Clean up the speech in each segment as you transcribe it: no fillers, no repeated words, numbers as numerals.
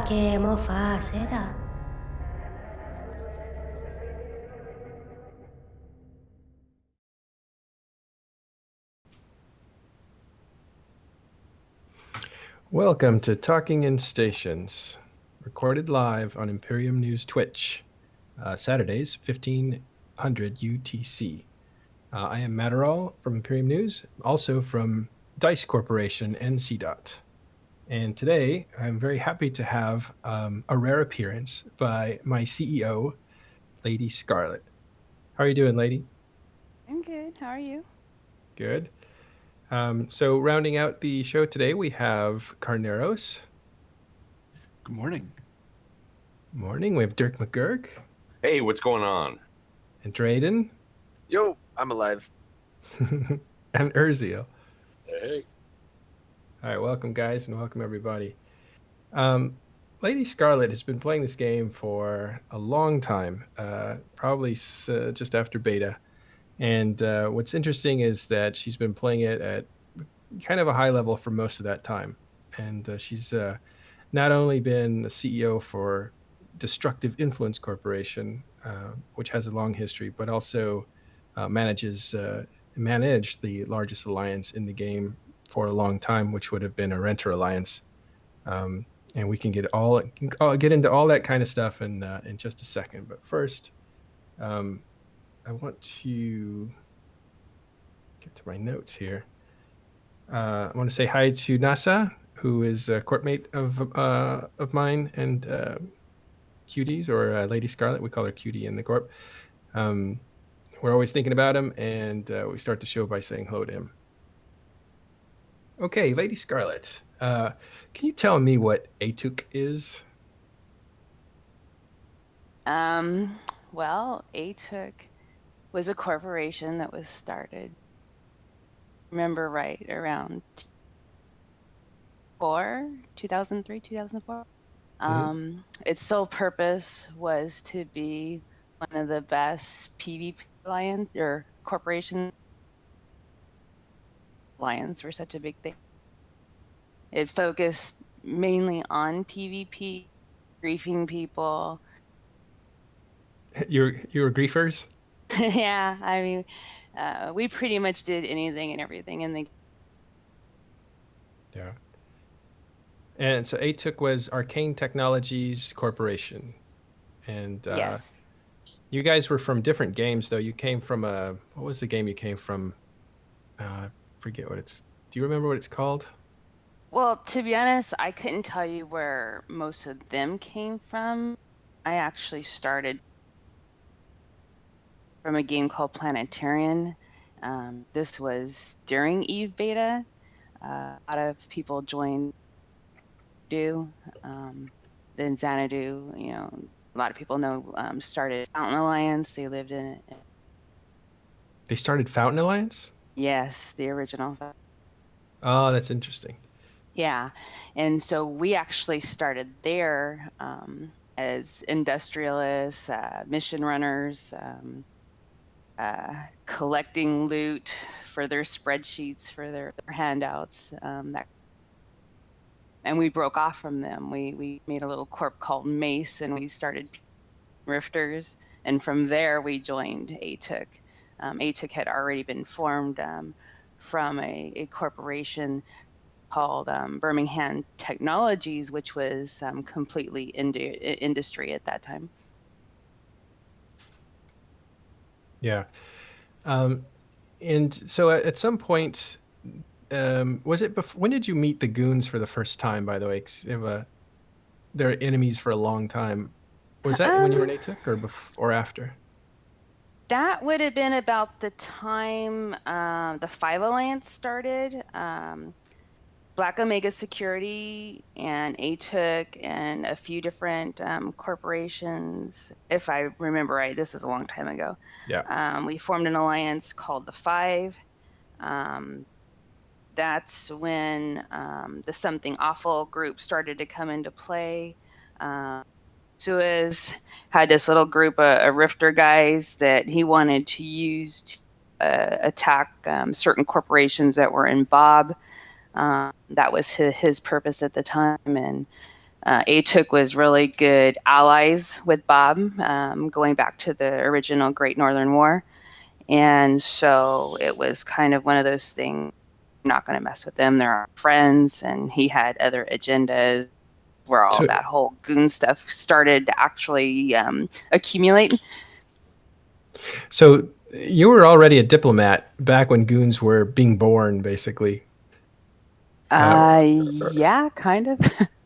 che mo fa sera? Welcome to Talking in Stations, recorded live on Imperium News Twitch, Saturdays, 1500 UTC. I am Matterall from Imperium News, also from Dice Corporation and CDOT. And today, I'm very happy to have a rare appearance by my CEO, Lady Scarlet. How are you doing, Lady? I'm good. How are you? Good. So, rounding out the show today, we have Carneros. Good morning. Morning. We have Dirk McGurk Hey, what's going on? and Drayden. Yo, I'm alive. and Urziel. Hey. All right, welcome, guys, and welcome, everybody. Lady Scarlet has been playing this game for a long time, probably just after beta. And what's interesting is that she's been playing it at kind of a high level for most of that time. And she's not only been the CEO for Destructive Influence Corporation, which has a long history, but also managed the largest alliance in the game for a long time, which would have been a renter alliance. And we can get into all that kind of stuff in just a second. But first, I want to get to my notes here. I want to say hi to Nasa, who is a courtmate of mine and Cuties, or Lady Scarlet. We call her Cutie in the corp. We're always thinking about him, and we start the show by saying hello to him. Okay, Lady Scarlet, can you tell me what ATUK is? Well, ATUK was a corporation that was started, remember right, around 2003, 2004. Its sole purpose was to be one of the best PvP alliance or corporation. Alliance were such a big thing. It focused mainly on PvP, griefing people. You were griefers? Yeah, I mean, we pretty much did anything and everything in the. Yeah. And so ATUK was Arcane Technologies Corporation. And Yes. you guys were from different games, though. You came from what was the game you came from? Forget what it's. Do you remember what it's called? Well, to be honest, I couldn't tell you where most of them came from. I actually started from a game called Planetarian. This was during Eve beta. A lot of people joined then Xanadu, a lot of people know, started Fountain Alliance. They lived in it. They started Fountain Alliance? Yes, the original. Oh, that's interesting. Yeah. And so we actually started there as industrialists, mission runners, collecting loot for their spreadsheets, for their handouts. And we broke off from them. We made a little corp called Mace, and we started Rifters. And from there, we joined ATUK. ATUK had already been formed from a corporation called Birmingham Technologies, which was completely industry at that time. Yeah. And so at some point, was it before? When did you meet the goons for the first time? By the way, 'cause they're enemies for a long time. Was that when you were in ATUK or before or after? That would have been about the time the Five Alliance started. Black Omega Security and ATUK and a few different corporations. If I remember right, this is a long time ago. Yeah. We formed an alliance called the Five. That's when the Something Awful group started to come into play. Suez had this little group of Rifter guys that he wanted to use to attack certain corporations that were in Bob. That was his purpose at the time. And ATUK was really good allies with Bob, going back to the original Great Northern War. And so it was kind of one of those things, I'm not going to mess with them. They're our friends. And he had other agendas where all So, that whole goon stuff started to actually accumulate. so you were already a diplomat back when goons were being born, basically. Yeah, kind of.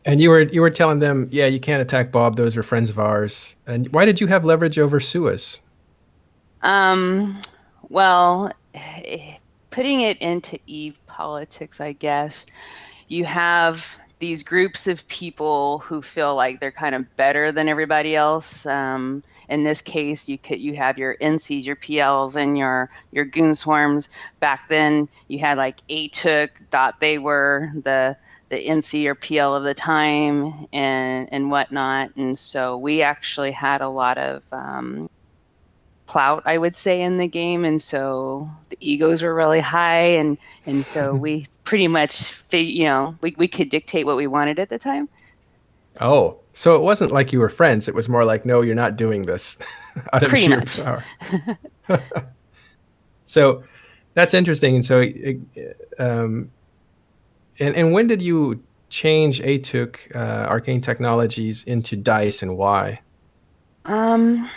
And you were telling them, yeah, you can't attack Bob. Those are friends of ours. And why did you have leverage over Suez? Well, putting it into Eve politics, I guess, you have these groups of people who feel like they're kind of better than everybody else. In this case, you have your NCs, your PLs, and your goon swarms. Back then, you had like ATUK, thought they were the NC or PL of the time, and whatnot. And so we actually had a lot of clout, I would say, in the game, and so the egos were really high, and so we pretty much we could dictate what we wanted at the time. Oh, so it wasn't like you were friends. It was more like, no, you're not doing this out of Pretty sheer much. power. So that's interesting. And so, and when did you change ATUK, Arcane Technologies, into DICE, and why? Can't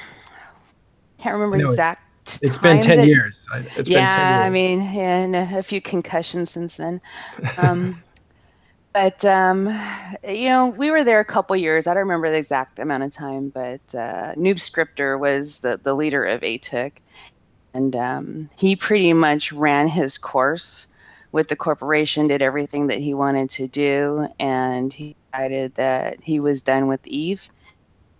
remember No, exact it's been time 10 that. years. It's been 10 Yeah, I years. mean, and a few concussions since then. But we were there a couple years. I don't remember the exact amount of time, but Noob Scripter was the leader of ATUK. And he pretty much ran his course with the corporation, did everything that he wanted to do, and he decided that he was done with Eve.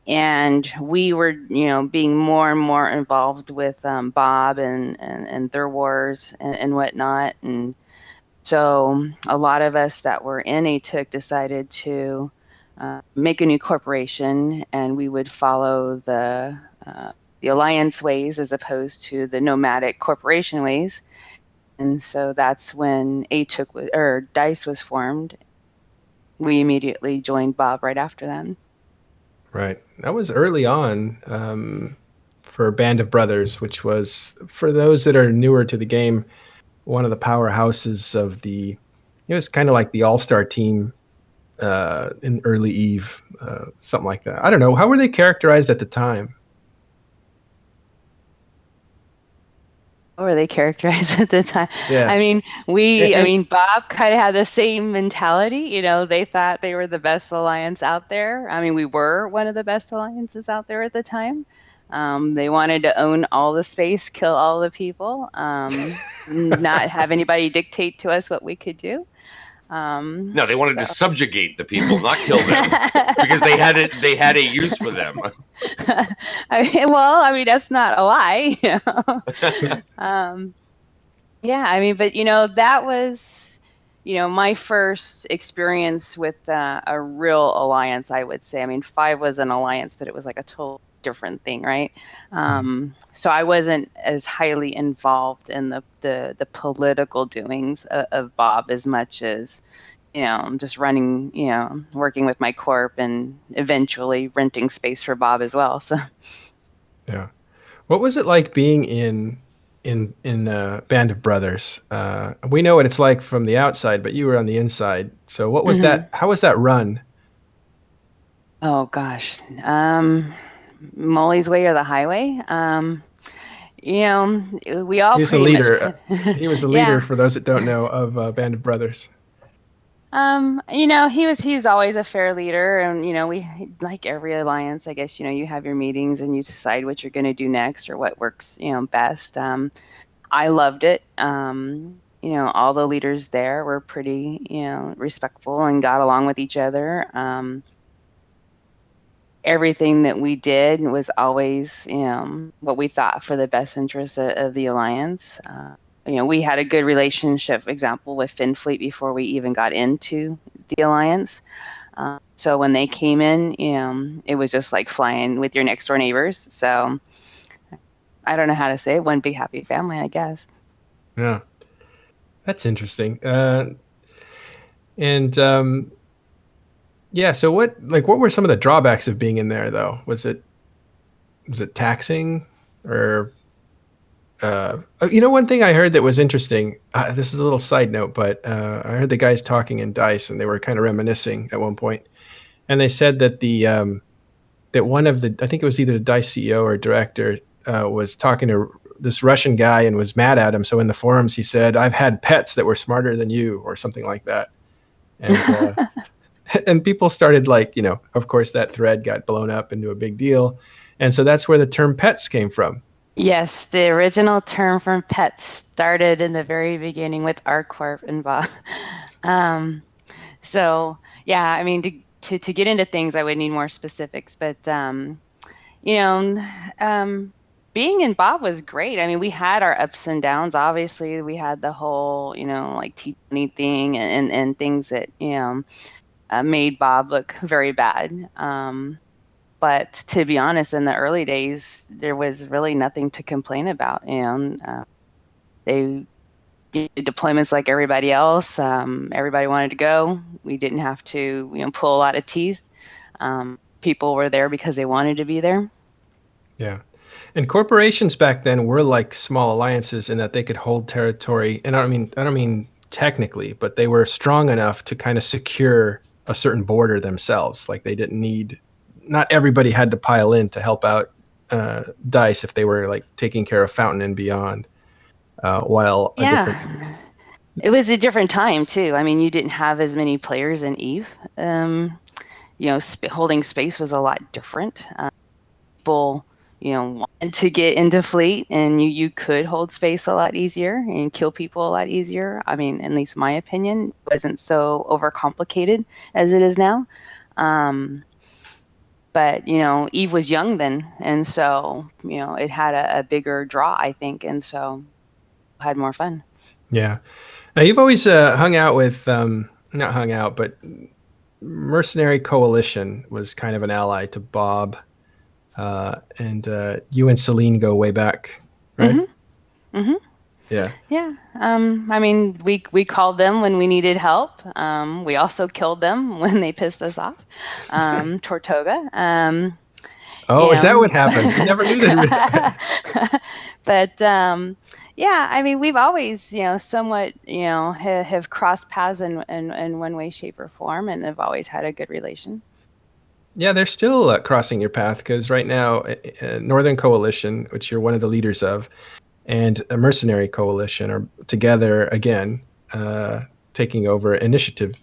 And we were, being more and more involved with Bob and their wars and whatnot. And so a lot of us that were in ATUK decided to make a new corporation, and we would follow the alliance ways as opposed to the nomadic corporation ways. And so that's when ATUK or DICE was formed. We immediately joined Bob right after that. Right. That was early on, for Band of Brothers, which was, for those that are newer to the game, one of the powerhouses of it was kind of like the all-star team in early Eve, something like that. I don't know. How were they characterized at the time? How were they characterized at the time? Yeah. I mean, And Bob kind of had the same mentality. They thought they were the best alliance out there. I mean, we were one of the best alliances out there at the time. They wanted to own all the space, kill all the people, not have anybody dictate to us what we could do. No, they wanted to subjugate the people, not kill them, because they had a use for them. I mean, that's not a lie. Yeah, I mean, but that was, my first experience with a real alliance, I would say. I mean, Five was an alliance, but it was like a total different thing, right? So I wasn't as highly involved in the political doings of Bob as much as, just running, working with my corp and eventually renting space for Bob as well. So. yeah. What was it like being in Band of Brothers? We know what it's like from the outside, but you were on the inside. So what was that? How was that run? Oh gosh. Molly's Way or the highway. We all He was a pretty much leader. He was the leader, yeah. for those that don't know, of Band of Brothers. He was always a fair leader, and we, like every alliance, I guess, you have your meetings and you decide what you're going to do next or what works, best. I loved it. All the leaders there were pretty, respectful and got along with each other. Everything that we did was always, what we thought for the best interest of the alliance. We had a good relationship, example, with Finfleet before we even got into the alliance. So when they came in, it was just like flying with your next door neighbors. So I don't know how to say it, one big happy family, I guess. Yeah, that's interesting. And Yeah. So what were some of the drawbacks of being in there though? Was it taxing or one thing I heard that was interesting. This is a little side note, but I heard the guys talking in Dice, and they were kind of reminiscing at one point, and they said that that one of the, I think it was either the Dice CEO or director, was talking to this Russian guy and was mad at him. So in the forums, he said, "I've had pets that were smarter than you," or something like that, and and people started of course, that thread got blown up into a big deal, and so that's where the term pets came from. Yes, the original term from pets started in the very beginning with ARCorp and Bob. So yeah, I mean, to get into things, I would need more specifics, but being in Bob was great. I mean, we had our ups and downs. Obviously, we had the whole, like T20 thing and things that, made Bob look very bad. But to be honest, in the early days, there was really nothing to complain about. They did deployments like everybody else. Everybody wanted to go. We didn't have to, pull a lot of teeth. People were there because they wanted to be there. Yeah. And corporations back then were like small alliances in that they could hold territory. And I don't mean technically, but they were strong enough to kind of secure a certain border themselves. Like they didn't need, not everybody had to pile in to help out Dice if they were like taking care of Fountain and beyond. While a different, it was a different time too. I mean, you didn't have as many players in Eve. Holding space was a lot different. People, wanted to get into fleet, and you could hold space a lot easier and kill people a lot easier. I mean, at least my opinion, it wasn't so overcomplicated as it is now. But Eve was young then, and so it had a bigger draw, I think, and so had more fun. Yeah. Now you've always hung out with, not hung out, but Mercenary Coalition was kind of an ally to Bob, and you and Celine go way back, right? Mm-hmm. Yeah. Yeah. I mean, we called them when we needed help. We also killed them when they pissed us off. Tortuga. Is that what happened? I never knew that. But yeah, I mean, we've always, somewhat, have crossed paths in one way, shape, or form, and have always had a good relation. Yeah, they're still crossing your path because right now, Northern Coalition, which you're one of the leaders of, and a Mercenary Coalition are together again, taking over initiative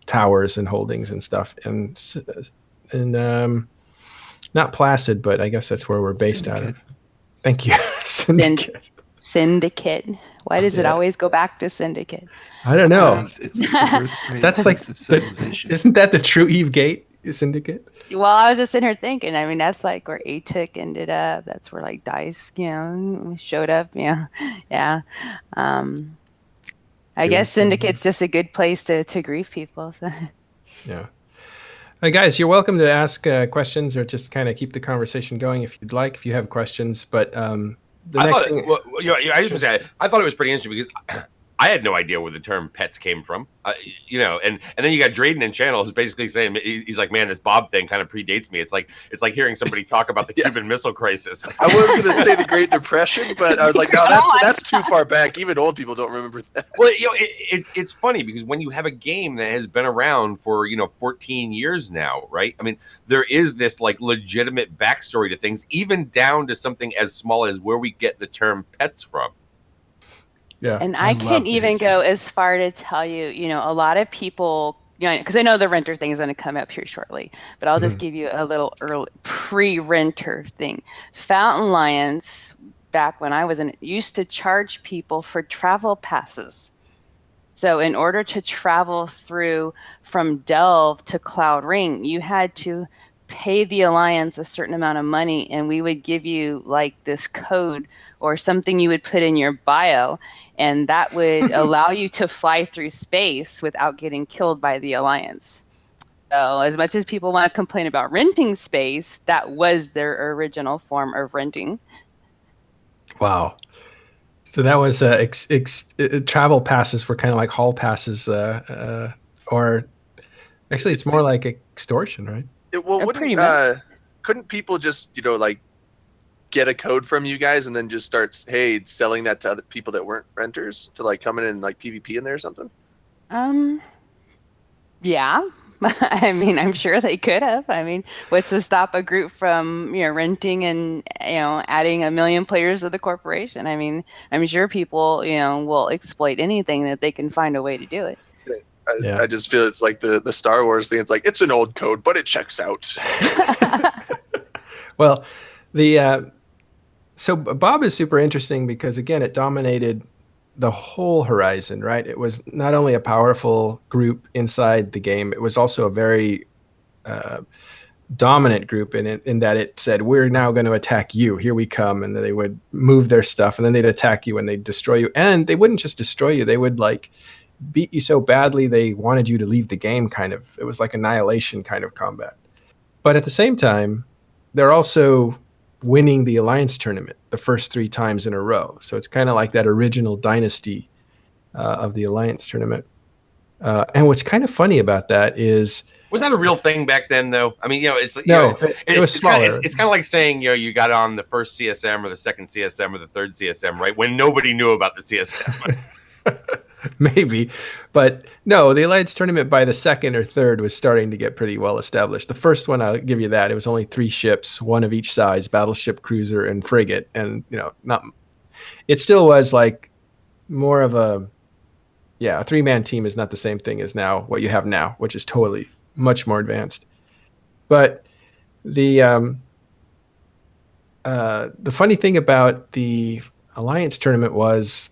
towers and holdings and stuff, and not Placid, but I guess that's where we're based Syndicate. out of. Thank you, Syndicate. Syndicate. Why does it always go back to Syndicate? I don't know. It's like the birthplace That's like of civilization. Isn't that the true Eve Gate Syndicate? Well, I was just sitting here thinking. I mean, that's like where ATUK ended up. That's where like Dice, showed up. Yeah. I guess Syndicate's just a good place to grief people. So. Yeah. Guys, you're welcome to ask questions or just kind of keep the conversation going if you'd like, if you have questions. But I just want to say, I thought it was pretty interesting because I had no idea where the term pets came from, and then you got Drayden in channel who's basically saying, he's like, man, this Bob thing kind of predates me. It's like hearing somebody talk about the Cuban Missile Crisis. I was going to say the Great Depression, but I was like, no, that's too far back. Even old people don't remember that. Well, it's funny because when you have a game that has been around for 14 years now, right? I mean, there is this like legitimate backstory to things, even down to something as small as where we get the term pets from. Yeah. And I can't even go as far to tell you, a lot of people, because I know the renter thing is going to come up here shortly, but I'll just give you a little early pre-renter thing. Fountain Alliance, back when I was in it, used to charge people for travel passes. So in order to travel through from Delve to Cloud Ring, you had to pay the Alliance a certain amount of money, and we would give you like this code or something you would put in your bio, and that would allow you to fly through space without getting killed by the Alliance. So as much as people want to complain about renting space, that was their original form of renting. Wow. So that was travel passes were kind of like hall passes, or Actually, it's more like extortion, right? Pretty much. Couldn't people just like get a code from you guys and then just start selling that to other people that weren't renters to like come in and like PvP in there or something? Yeah. I mean, I'm sure they could have. I mean, what's to stop a group from, renting and, adding 1 million players to the corporation? I mean, I'm sure people, will exploit anything that they can find a way to do it. I just feel it's like the Star Wars thing. It's like, it's an old code, but it checks out. Well, so Bob is super interesting because, again, it dominated the whole horizon, right? It was not only a powerful group inside the game, it was also a very dominant group in that it said, we're now going to attack you. Here we come. And then they would move their stuff and then they'd attack you and they'd destroy you. And they wouldn't just destroy you. They would like beat you so badly they wanted you to leave the game, kind of. It was like annihilation kind of combat. But at the same time, they're also winning the Alliance tournament the first 3 times in a row. So it's kind of like that original dynasty of the Alliance tournament. And what's kind of funny about that is, was that a real thing back then, though? I mean, it's no, it was smaller. It's kind of like saying, you got on the first CSM or the second CSM or the third CSM, right? When nobody knew about the CSM. Maybe, but no, the Alliance tournament by the second or third was starting to get pretty well established. The first one, I'll give you that. It was only 3 ships, 1 of each size, battleship, cruiser, and frigate. And, it still was like more of a 3-man team is not the same thing as now what you have now, which is totally much more advanced. But the funny thing about the Alliance tournament was,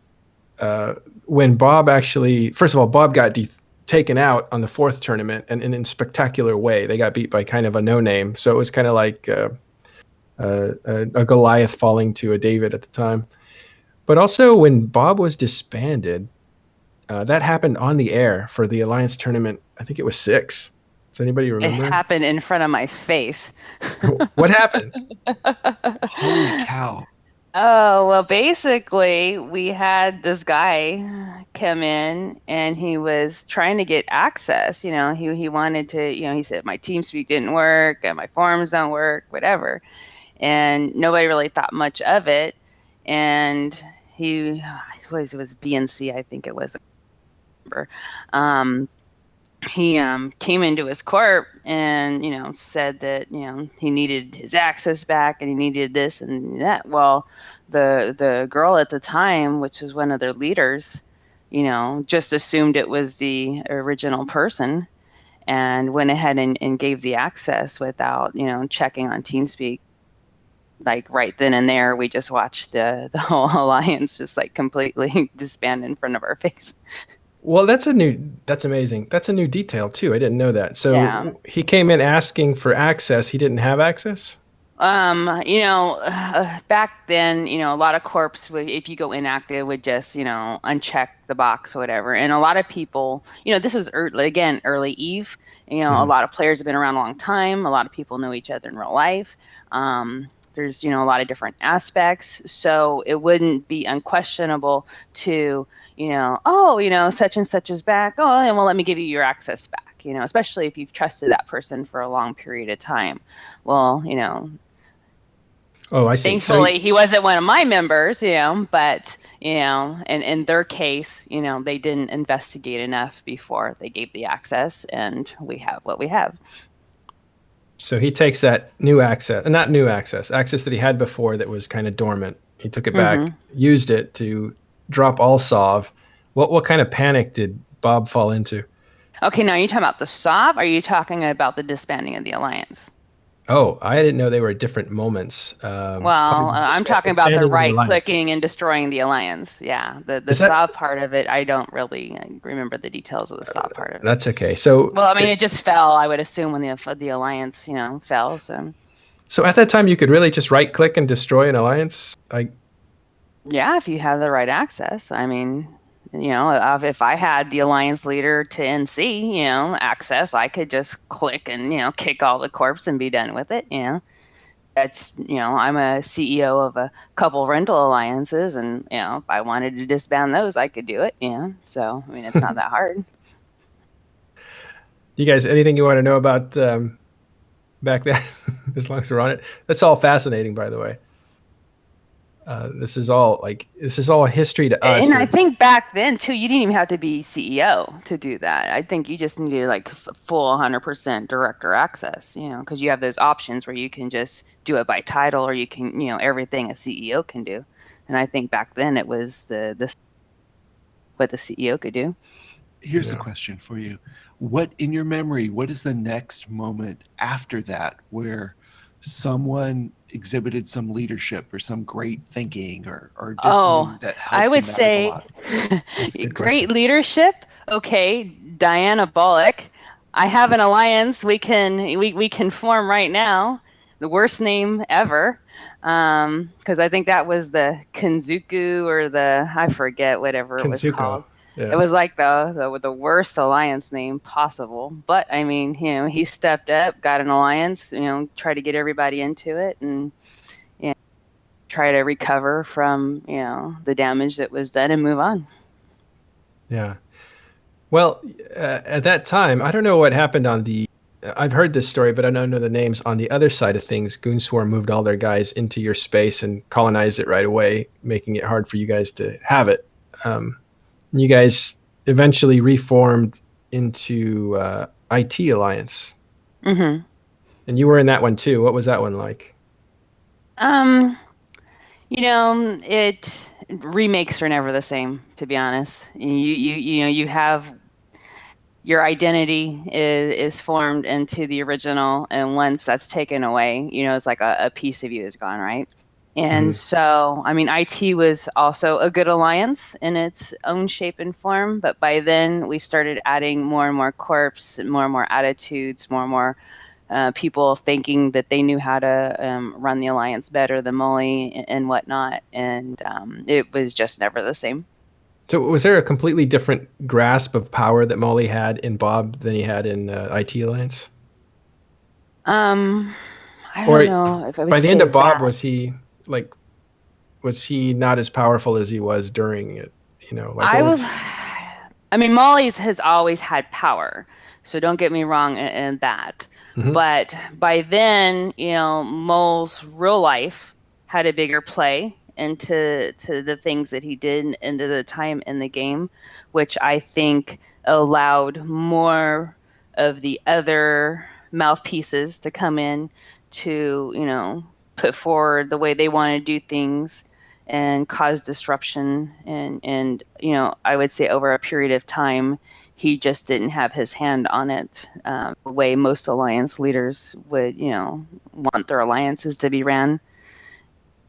when Bob actually, first of all, Bob got taken out on the 4th tournament, and in a spectacular way. They got beat by kind of a no-name, so it was kind of like a Goliath falling to a David at the time. But also, when Bob was disbanded, that happened on the air for the Alliance tournament. I think it was 6. Does anybody remember? It happened in front of my face. What happened? Holy cow. Oh, well, basically, we had this guy come in and he was trying to get access. He wanted to, he said, my TeamSpeak didn't work and my forums don't work, whatever. And nobody really thought much of it. And it was BNC, I think it was. He came into his corp and said that he needed his access back and he needed this and that. Well, the girl at the time, which was one of their leaders, just assumed it was the original person and went ahead and gave the access without checking on TeamSpeak. Like right then and there, we just watched the whole alliance just like completely disband in front of our face. Well, that's amazing. That's a new detail too. I didn't know that. So He came in asking for access. He didn't have access? Back then, a lot of corps would, if you go inactive, would just, uncheck the box or whatever. And a lot of people, this was early Eve. A lot of players have been around a long time. A lot of people know each other in real life. There's, a lot of different aspects. So it wouldn't be unquestionable to, such and such is back. Oh, and well, let me give you your access back, especially if you've trusted that person for a long period of time. Well, Oh, I see. Thankfully, he wasn't one of my members, but, and in their case, they didn't investigate enough before they gave the access, and we have what we have. So he takes that new access, not new access that he had before that was kind of dormant. He took it back, used it to drop all SOV. What kind of panic did Bob fall into? Okay, now are you talking about the SOV, or are you talking about the disbanding of the Alliance? Oh, I didn't know they were at different moments. I'm talking about the right-clicking and destroying the Alliance. Yeah, the SOV part of it, I don't really remember the details of the SOV part of it. That's okay. So, well, I mean, it just fell, I would assume, when the Alliance, fell. So at that time, you could really just right-click and destroy an Alliance? Yeah, if you have the right access. I mean, if I had the Alliance leader to NC, access, I could just click and, kick all the corps and be done with it. That's, I'm a CEO of a couple rental alliances, and, if I wanted to disband those, I could do it. So, I mean, it's not that hard. You guys, anything you want to know about back then? As long as we're on it, that's all fascinating, by the way. This is all history to us. And I think back then too, you didn't even have to be CEO to do that. I think you just needed like full 100% director access, because you have those options where you can just do it by title, or you can, everything a CEO can do. And I think back then it was what the CEO could do. Here's a question for you. What, in your memory, what is the next moment after that where someone exhibited some leadership or some great thinking or did something that helped I would you say a lot? great leadership. Okay, Diana Bollock. I have an alliance we can form right now. The worst name ever, because I think that was the Kenzuku or I forget whatever it was called. Yeah. It was like the worst alliance name possible. But I mean, he stepped up, got an alliance, tried to get everybody into it, and try to recover from the damage that was done and move on. Yeah. Well, at that time, I don't know what happened on the. I've heard this story, but I don't know the names. On the other side of things, Goonswarm moved all their guys into your space and colonized it right away, making it hard for you guys to have it. You guys eventually reformed into IT Alliance. Mm-hmm. And you were in that one too. What was that one like? It remakes are never the same, to be honest. You have your identity is formed into the original, and once that's taken away, it's like a piece of you is gone, right? And so, I mean, IT was also a good alliance in its own shape and form, but by then we started adding more and more corps, more and more attitudes, more and more people thinking that they knew how to run the alliance better than Molly and whatnot, and it was just never the same. So was there a completely different grasp of power that Molly had in Bob than he had in IT Alliance? I don't know if I would by the say end of Bob, that. was he not as powerful as he was during it? I mean, Molly's has always had power, so don't get me wrong in that. But by then, Mole's real life had a bigger play into the things that he did into the time in the game, which I think allowed more of the other mouthpieces to come in to, put forward the way they want to do things and cause disruption. And I would say over a period of time, he just didn't have his hand on it the way most alliance leaders would, want their alliances to be ran.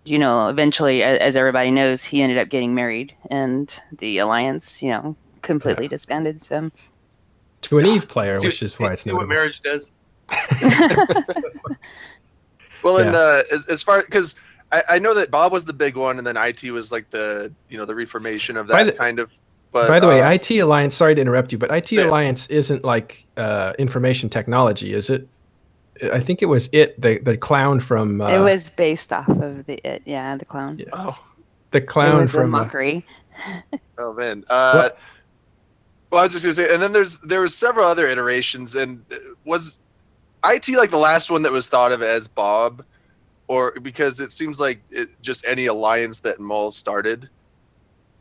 Eventually, as everybody knows, he ended up getting married, and the alliance, completely disbanded. So to an Eve player, which is why it's notable. What marriage does. Well, and as far because I know that Bob was the big one, and then IT was like the the reformation of that kind of. But by the way, IT Alliance. Sorry to interrupt you, but IT Alliance isn't like information technology, is it? I think it was the clown from. It was based off of the clown. Yeah. Oh, the clown it was from a mockery. Oh man. Well, I was just gonna say, and then there was several other iterations, and was IT like the last one that was thought of as Bob, or because it seems like just any alliance that Maul started,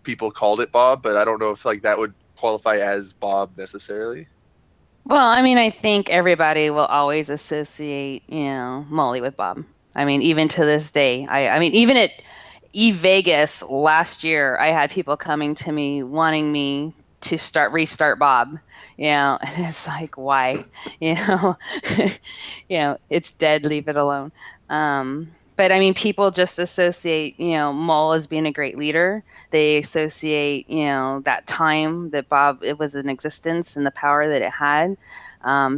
people called it Bob, but I don't know if like that would qualify as Bob necessarily. Well, I mean, I think everybody will always associate, Molly with Bob. I mean, even to this day, I mean, even at Vegas last year, I had people coming to me wanting me to restart Bob, and it's like, why, it's dead, leave it alone. But I mean, people just associate, Mole as being a great leader. They associate, that time that Bob it was in existence and the power that it had.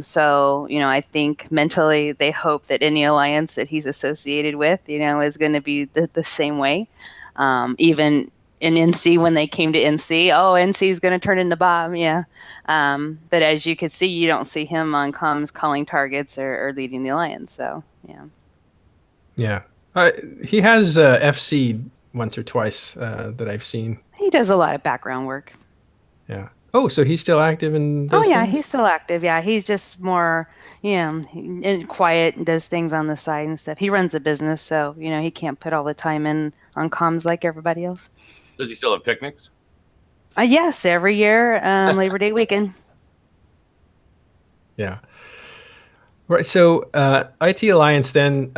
So, I think mentally they hope that any alliance that he's associated with, is going to be the same way. Even in NC, when they came to NC, NC is going to turn into Bob. Yeah. But as you can see, you don't see him on comms calling targets or leading the alliance. So, yeah. Yeah. He has FC once or twice that I've seen. He does a lot of background work. Yeah. Oh, so he's still active in Oh those yeah, things? he's still active. Yeah, he's just more, and quiet and does things on the side and stuff. He runs a business, so he can't put all the time in on comms like everybody else. Does he still have picnics? Yes, every year, Labor Day weekend. Yeah. Right. So IT Alliance then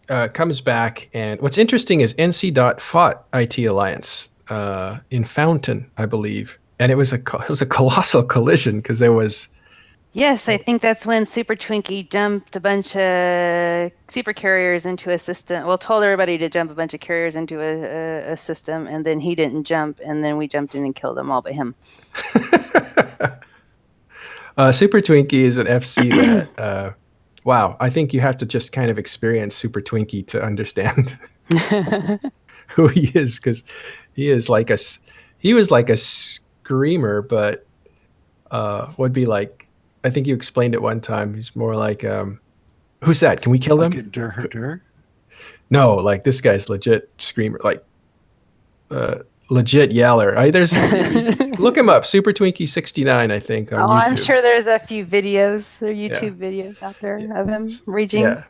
comes back, and what's interesting is NC Dot fought IT Alliance in Fountain, I believe, and it was a colossal collision because there was. Yes, I think that's when Super Twinkie jumped a bunch of super carriers into a system. Well, told everybody to jump a bunch of carriers into a system, and then he didn't jump, and then we jumped in and killed them all but him. Super Twinkie is an FC that. Wow, I think you have to just kind of experience Super Twinkie to understand who he is, because he was like a screamer, but would be like, I think you explained it one time. He's more like, who's that? Can we kill them? Like a dur. No, like this guy's legit screamer, like legit yeller. Look him up, Super Twinkie 69, I think, on Oh, YouTube. I'm sure there's a few videos or YouTube videos out there of him raging. Yeah,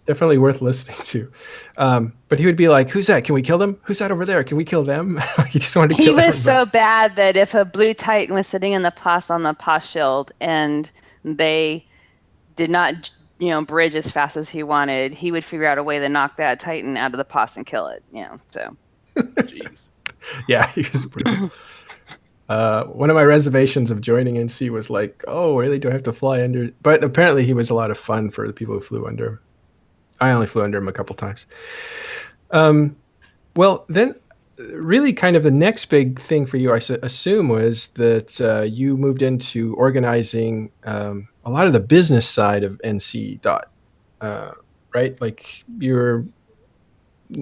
definitely worth listening to. But he would be like, who's that? Can we kill them? Who's that over there? Can we kill them? He just wanted to He kill was everybody. so bad that if a blue Titan was sitting in the POS on the POS shield and they did not, bridge as fast as he wanted, he would figure out a way to knock that Titan out of the POS and kill it. So. Jeez. Yeah, he was brutal. One of my reservations of joining NC was like, oh, really? Do I have to fly under? But apparently he was a lot of fun for the people who flew under him. I only flew under him a couple times. Well, then really kind of the next big thing for you, I assume, was that you moved into organizing a lot of the business side of NC Dot, right? Like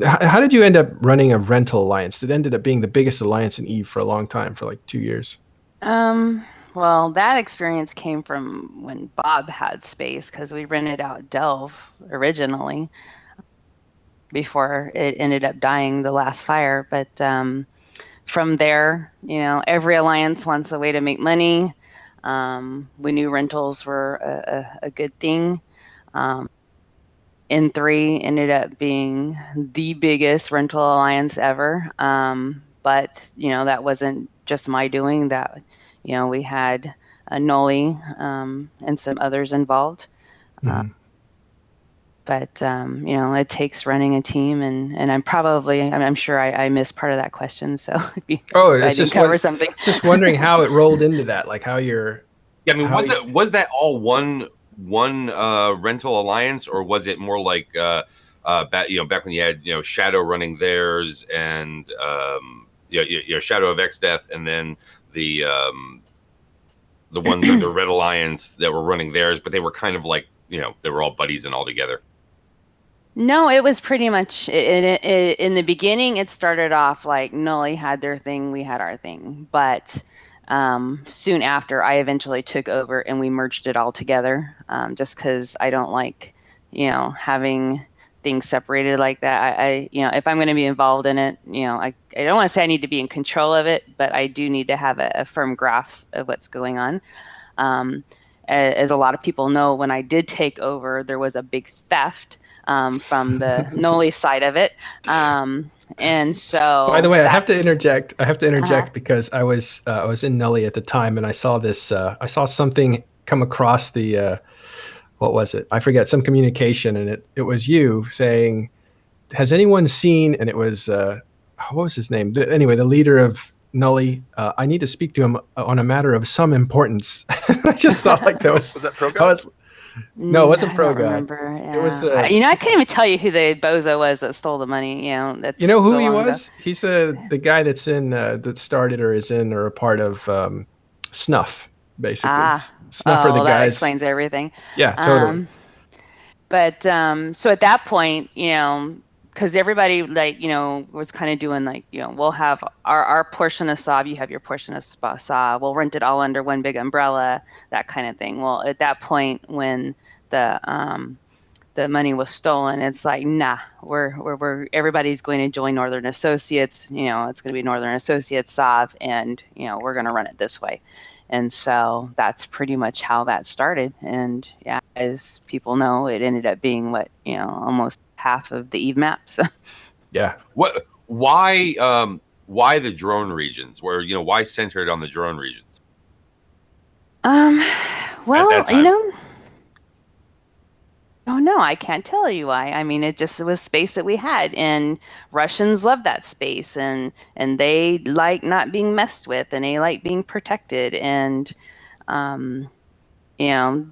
how did you end up running a rental alliance that ended up being the biggest alliance in EVE for a long time, for like 2 years? Well, that experience came from when Bob had space, because we rented out Delve originally before it ended up dying the last fire. But from there, every alliance wants a way to make money. We knew rentals were a good thing. N3 ended up being the biggest rental alliance ever. But that wasn't just my doing. That we had Noli and some others involved. But it takes running a team, and I'm sure I missed part of that question. So if I didn't cover something, just wondering how it rolled into that, like how you're. Yeah, I mean, was that all one rental alliance, or was it more like back when you had Shadow running theirs, and Shadow of X-Death, and then the ones under Red Alliance that were running theirs, but they were kind of like they were all buddies and all together. No, it was pretty much in the beginning. It started off like Noli had their thing, we had our thing, but soon after, I eventually took over and we merged it all together. Just because I don't like, having things separated like that. I if I'm going to be involved in it, I don't want to say I need to be in control of it, but I do need to have a firm grasp of what's going on. As a lot of people know, when I did take over, there was a big theft from the Noli side of it. And so, by the way, I have to interject because I was in Noli at the time, and I saw this. I saw something come across the what was it? I forget, some communication, and it was you saying, "Has anyone seen?" And it was what was his name? Anyway, the leader of Noli. I need to speak to him on a matter of some importance. I just thought like that was that Pro God? No, it wasn't Pro I don't God. remember. Yeah. It was. I couldn't even tell you who the bozo was that stole the money. That's you know who so he long was? ago. He's the guy that's in that started or is in or a part of Snuff, basically. Snuff are the that guys. explains everything. Yeah, totally. But so at that point, because everybody was kind of doing like, we'll have our portion of Saab, you have your portion of Saab, we'll rent it all under one big umbrella, that kind of thing. Well, at that point, when the the money was stolen. It's like, nah, we're everybody's going to join Northern Associates. You know, it's going to be Northern Associates, SOV, and you know, we're going to run it this way. And so that's pretty much how that started. And yeah, as people know, it ended up being what, you know, almost half of the Eve maps. Yeah. Why the drone regions? Where, you know, why centered on the drone regions? Well, time? you know, oh no, I can't tell you why. I mean, it just was space that we had, and Russians love that space, and they like not being messed with, and they like being protected, and you know,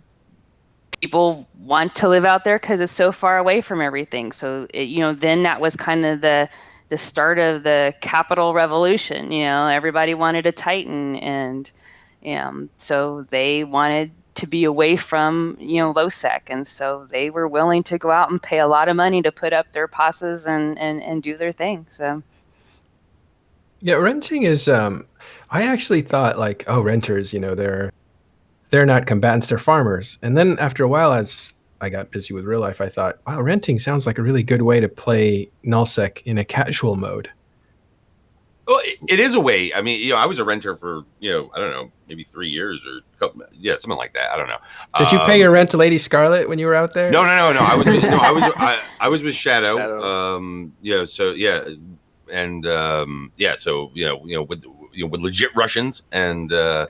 people want to live out there because it's so far away from everything. So it, you know, then that was kind of the start of the capital revolution. You know, everybody wanted a Titan, and so they wanted to be away from, you know, LoSec, and so they were willing to go out and pay a lot of money to put up their passes and do their thing. So Yeah, renting is I actually thought like, oh, renters, you know, they're not combatants, they're farmers. And then after a while, as I got busy with real life, I thought, wow, renting sounds like a really good way to play nullsec in a casual mode. Well, it is a way. I mean, you know, I was a renter for, you know, I don't know, maybe 3 years or something like that. I don't know. Did you pay your rent to Lady Scarlet when you were out there? No. I was I was with Shadow. Shadow. Yeah. So yeah, and yeah. So with legit Russians, and I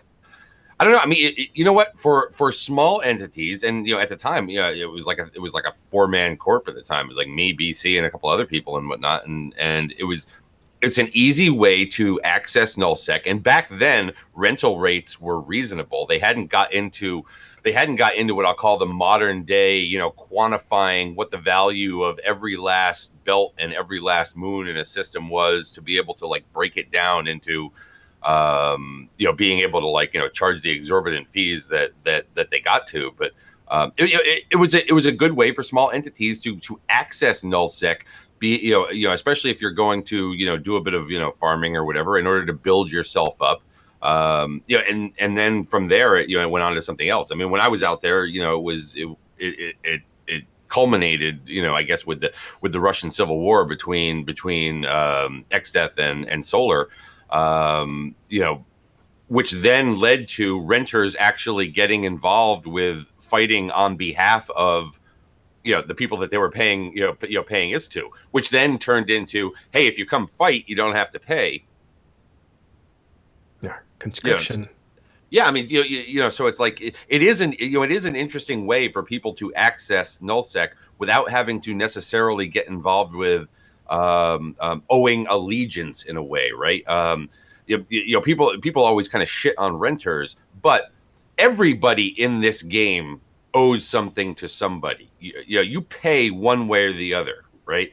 don't know. I mean, you know what? For small entities, and you know, at the time, you know, it was like a 4-man corp at the time. It was like me, BC, and a couple other people and whatnot, and it's an easy way to access nullsec. And back then, rental rates were reasonable. They hadn't got into what I'll call the modern day, you know, quantifying what the value of every last belt and every last moon in a system was, to be able to like break it down into you know, being able to like, you know, charge the exorbitant fees that they got to. But it was a good way for small entities to access nullsec, be you know, especially if you're going to, you know, do a bit of, you know, farming or whatever in order to build yourself up. You know, and then from there, you know, it went on to something else. I mean, when I was out there, you know, it culminated, you know, I guess with the Russian Civil War between Xdeath and Solar, you know, which then led to renters actually getting involved with fighting on behalf of, you know, the people that they were paying, paying us to, which then turned into, hey, if you come fight, you don't have to pay. Yeah, conscription. Yeah, I mean, you know, so it's like it is an interesting way for people to access nullsec without having to necessarily get involved with owing allegiance in a way, right? You know, people always kind of shit on renters, but everybody in this game owes something to somebody. You know, you pay one way or the other, right?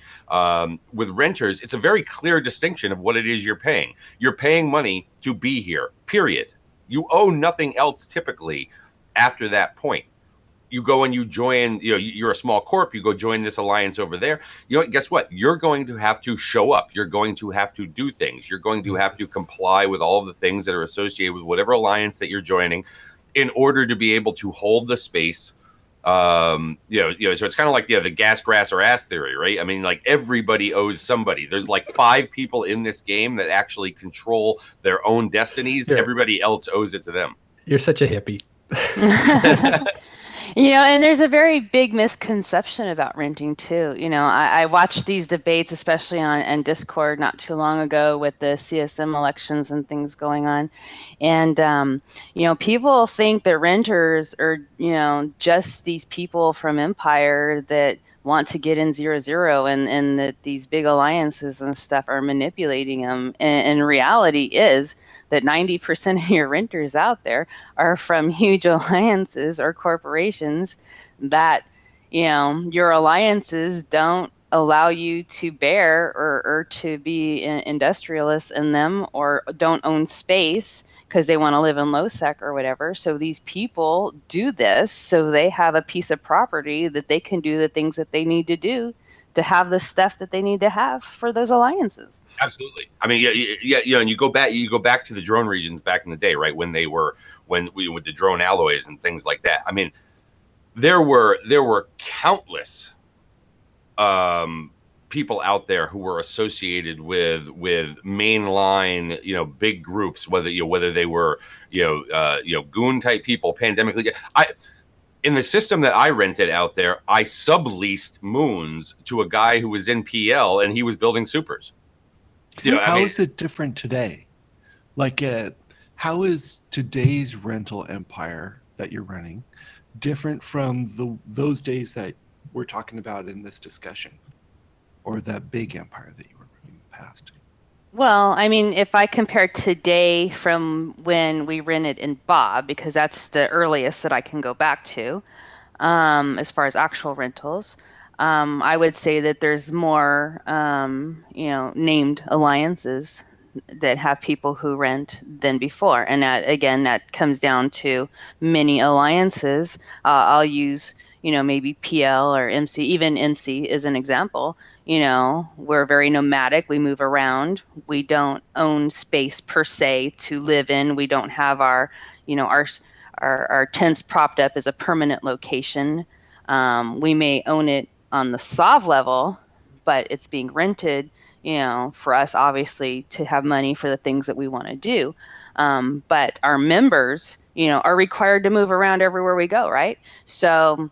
With renters, it's a very clear distinction of what it is you're paying. You're paying money to be here, period. You owe nothing else typically after that point. You go and you join, you know, you're a small corp, you go join this alliance over there. You know, guess what? You're going to have to show up. You're going to have to do things. You're going to have to comply with all of the things that are associated with whatever alliance that you're joining in order to be able to hold the space. So it's kind of like the gas, grass, or ass theory, right? I mean, like everybody owes somebody. There's like 5 people in this game that actually control their own destinies. Everybody else owes it to them. You're such a hippie. You know, and there's a very big misconception about renting too. You know, I watched these debates, especially on Discord not too long ago with the CSM elections and things going on. And, you know, people think that renters are, you know, just these people from Empire that want to get in 0-0 and that these big alliances and stuff are manipulating them. And reality is that 90% of your renters out there are from huge alliances or corporations that, you know, your alliances don't allow you to bear or to be industrialists in them, or don't own space because they want to live in low sec or whatever. So these people do this so they have a piece of property that they can do the things that they need to do to have the stuff that they need to have for those alliances. Absolutely. I mean, yeah, and you go back to the drone regions back in the day, right? When with the drone alloys and things like that. I mean, there were countless people out there who were associated with mainline, big groups, whether they were goon type people, pandemic league. In the system that I rented out there, I subleased moons to a guy who was in PL and he was building supers. How is it different today? Like, how is today's rental empire that you're running different from those days that we're talking about in this discussion, or that big empire that you were running in the past? Well, I mean, if I compare today from when we rented in Bob, because that's the earliest that I can go back to, as far as actual rentals, I would say that there's more, named alliances that have people who rent than before. And that comes down to many alliances. I'll use, maybe PL or MC, even NC is an example. We're very nomadic. We move around. We don't own space per se to live in. We don't have our tents propped up as a permanent location. We may own it on the SOV level, but it's being rented, for us, obviously, to have money for the things that we want to do. But our members, are required to move around everywhere we go, right? So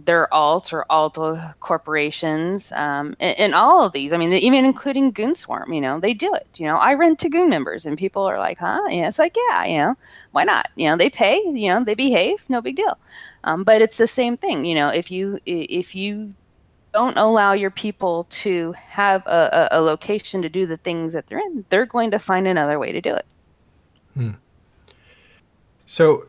they're alt or alta corporations, and all of these, I mean, even including Goon Swarm, they do it. I rent to Goon members, and people are like, huh? It's like, yeah, why not? They pay, they behave, no big deal. But it's the same thing, if you don't allow your people to have a location to do the things that they're in, they're going to find another way to do it. So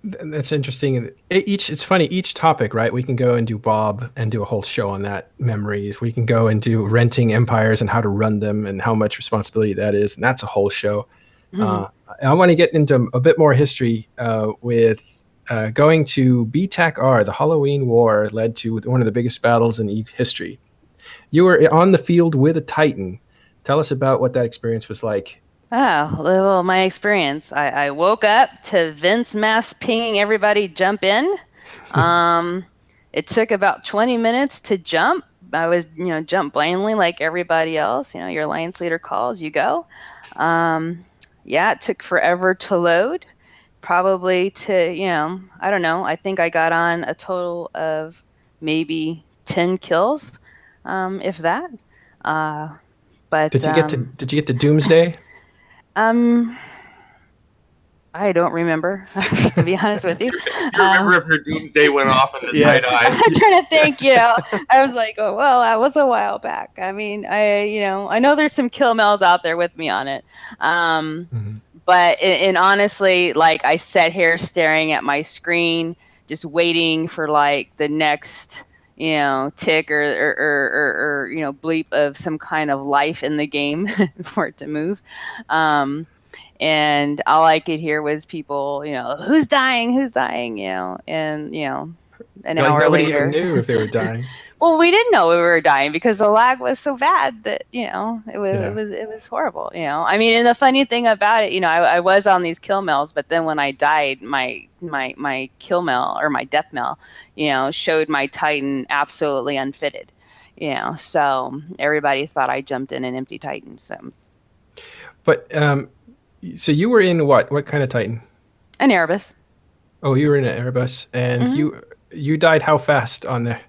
that's interesting. And it's funny, each topic, right? We can go and do Bob and do a whole show on that, memories. We can go and do renting empires and how to run them and how much responsibility that is. And that's a whole show. I want to get into a bit more history with going to BTAC-R, the Halloween War, led to one of the biggest battles in EVE history. You were on the field with a Titan. Tell us about what that experience was like. Oh, well, my experience. I woke up to Vince Mass pinging everybody jump in. It took about 20 minutes to jump. I was, jump blindly like everybody else. Your alliance leader calls, you go. It took forever to load. Probably to, I don't know. I think I got on a total of maybe 10 kills, if that. But did you get to Doomsday? I don't remember, to be honest with you. You remember if your Doomsday went off in the tie-dye? I'm trying to think, I was like, oh, well, that was a while back. I mean, I know there's some kill mails out there with me on it. But and honestly, like, I sat here staring at my screen, just waiting for like the next, tick or bleep of some kind of life in the game for it to move. And all I could hear was people, who's dying, and an hour nobody later. even knew if they were dying. Well, we didn't know we were dying because the lag was so bad that it was horrible. I mean, and the funny thing about it, I was on these kill mails, but then when I died, my kill mail or my death mail, showed my Titan absolutely unfitted. So everybody thought I jumped in an empty Titan. But so you were in what kind of Titan? An Erebus. Oh, you were in an Erebus, and you died how fast on there?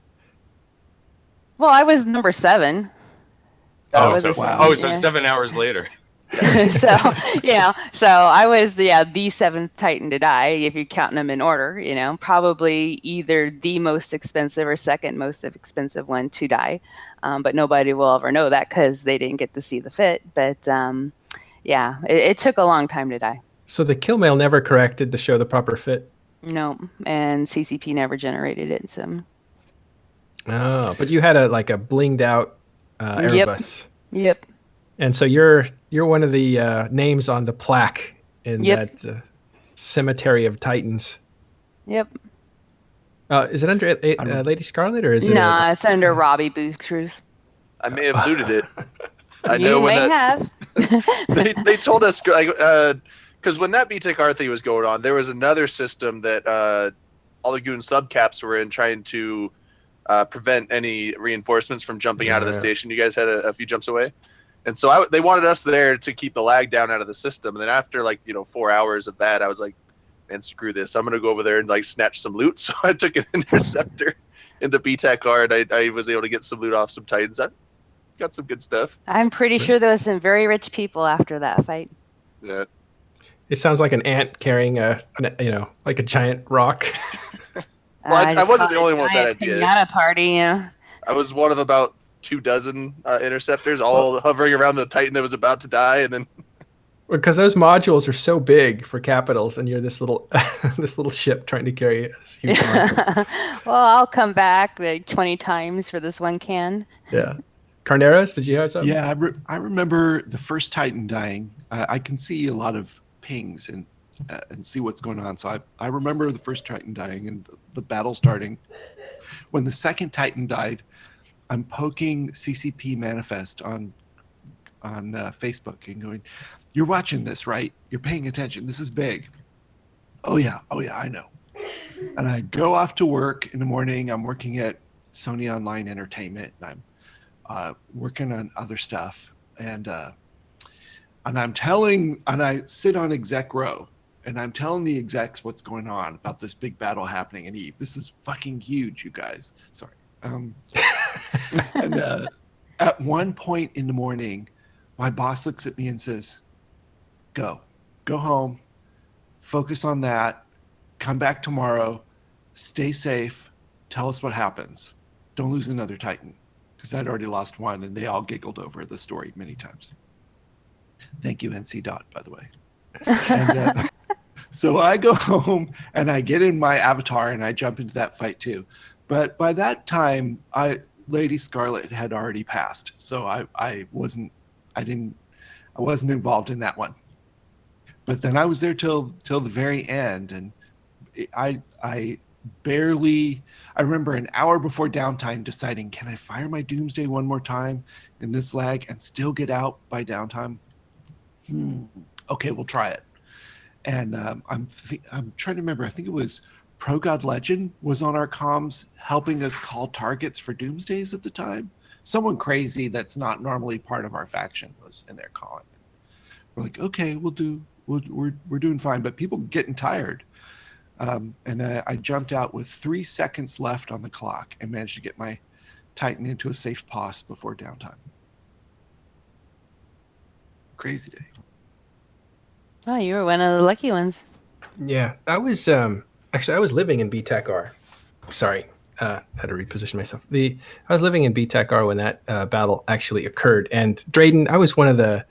Well, I was number 7. So 7 hours later. So I was the 7th Titan to die, if you're counting them in order. Probably either the most expensive or second most expensive one to die, but nobody will ever know that because they didn't get to see the fit. But it took a long time to die. So the kill mail never corrected to show the proper fit? No, and CCP never generated it. So. Oh, but you had a blinged out Erebus. Yep. And so you're one of the names on the plaque in that cemetery of Titans. Yep. Is it under Lady Scarlet or is it? No, it's under Robbie Booth Cruz. I may have looted it. I you know when may have. they told us because when that BTEC-R thing was going on, there was another system that all the goon subcaps were in, trying to prevent any reinforcements from jumping out of the station. You guys had a few jumps away. And so they wanted us there to keep the lag down out of the system. And then after 4 hours of that, I was like, man, screw this. I'm going to go over there and snatch some loot. So I took an interceptor into BTAC-R, and I was able to get some loot off some Titans. I got some good stuff. I'm pretty sure there was some very rich people after that fight. Yeah. It sounds like an ant carrying a giant rock. Well, I wasn't the only one with that idea. Pinata party, yeah. I was one of about 24 interceptors, all hovering around the Titan that was about to die, and then. Because those modules are so big for capitals, and you're this little ship trying to carry a huge module. Well, I'll come back 20 times for this one can. Yeah. Carneros, did you have something? Yeah, I remember the first Titan dying. I can see a lot of pings and see what's going on. So I remember the first Titan dying and the battle starting. When the second Titan died, I'm poking CCP Manifest on Facebook and going, "You're watching this, right? You're paying attention. This is big." Oh yeah, I know. And I go off to work in the morning. I'm working at Sony Online Entertainment, and I'm working on other stuff. And I sit on exec row, and I'm telling the execs what's going on about this big battle happening in Eve. This is fucking huge, you guys. Sorry. And at one point in the morning, my boss looks at me and says, go home, focus on that, come back tomorrow, stay safe, tell us what happens. Don't lose another Titan. Because I'd already lost one, and they all giggled over the story many times. Thank you, NC Dot, by the way. And, so I go home, and I get in my avatar, and I jump into that fight too. But by that time, Lady Scarlet had already passed, so I wasn't involved in that one. But then I was there till the very end, and I remember an hour before downtime deciding, can I fire my Doomsday one more time in this lag and still get out by downtime? Okay, we'll try it. And I'm trying to remember. I think it was Pro God Legend was on our comms helping us call targets for Doomsdays at the time. Someone crazy that's not normally part of our faction was in there calling. We're like, okay, we're doing fine, but people getting tired. And I jumped out with 3 seconds left on the clock and managed to get my Titan into a safe pause before downtime. Crazy day. Oh, you were one of the lucky ones. Yeah, I was actually I was living in BTAC-R. Sorry, had to reposition myself. I was living in BTAC-R when that battle actually occurred, and Drayden, I was one of the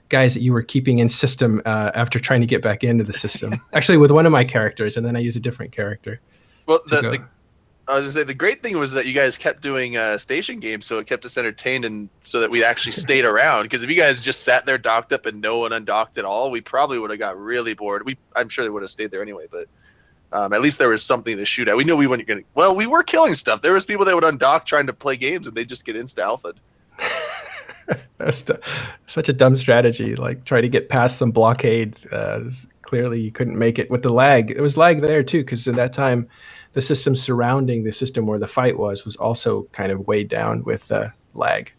guys that you were keeping in system after trying to get back into the system. Actually, with one of my characters, and then I used a different character. Well, I was gonna say the great thing was that you guys kept doing station games, so it kept us entertained, and so that we actually stayed around. Because if you guys just sat there docked up and no one undocked at all, we probably would have got really bored. I'm sure they would have stayed there anyway, but at least there was something to shoot at. We knew we weren't gonna. Well, we were killing stuff. There was people that would undock trying to play games, and they just get insta alpha'd. That's such a dumb strategy. Like try to get past some blockade. Clearly, you couldn't make it with the lag. It was lag there too, because at that time, the system surrounding the system where the fight was also kind of weighed down with lag.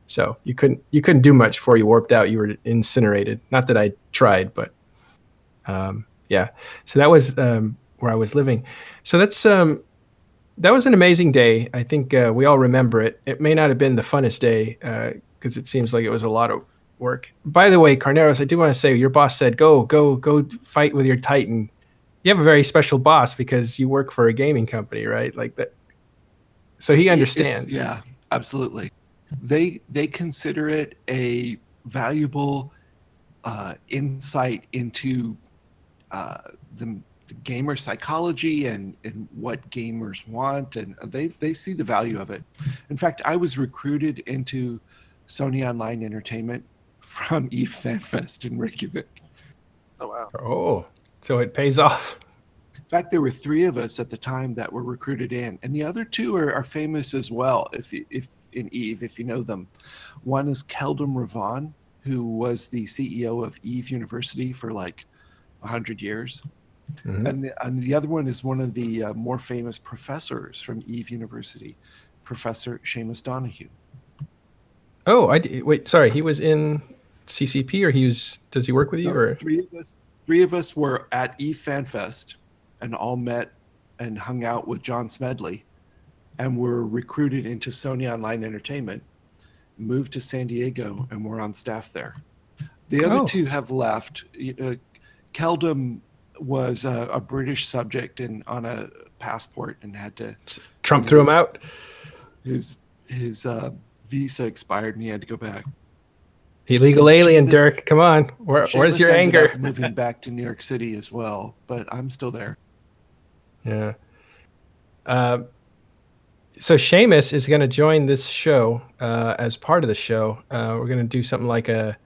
So you couldn't do much before you warped out. You were incinerated. Not that I tried, but yeah. So that was where I was living. So that was an amazing day. I think we all remember it. It may not have been the funnest day because it seems like it was a lot of work. By the way, Carneros, I do want to say your boss said, go fight with your Titan. You have a very special boss because you work for a gaming company, right? Like that. So he understands. Yeah, absolutely. They consider it a valuable insight into the gamer psychology and what gamers want, and they see the value of it. In fact, I was recruited into Sony Online Entertainment from EVE FanFest in Reykjavik. Oh wow! Oh, so it pays off. In fact, there were 3 of us at the time that were recruited in, and the other 2 are famous as well. If in EVE, if you know them, one is Keldum Ravan, who was the CEO of EVE University for like 100 years. Mhm. And the other one is one of the more famous professors from Eve University, Professor Seamus Donahue. Oh, wait. Sorry, he was in CCP, or does he work with you? No, Or three of us were at Eve Fan Fest and all met and hung out with John Smedley, and were recruited into Sony Online Entertainment, moved to San Diego, and were on staff there. The other Oh. two have left. Keldum was a British subject and on a passport and had to. Trump threw him out. His visa expired and he had to go back. Illegal And alien, Seamus- Dirk. Come on. Where's Seamus your ended anger? up moving back to New York City as well, but I'm still there. Yeah. So Seamus is going to join this show as part of the show. We're going to do something like a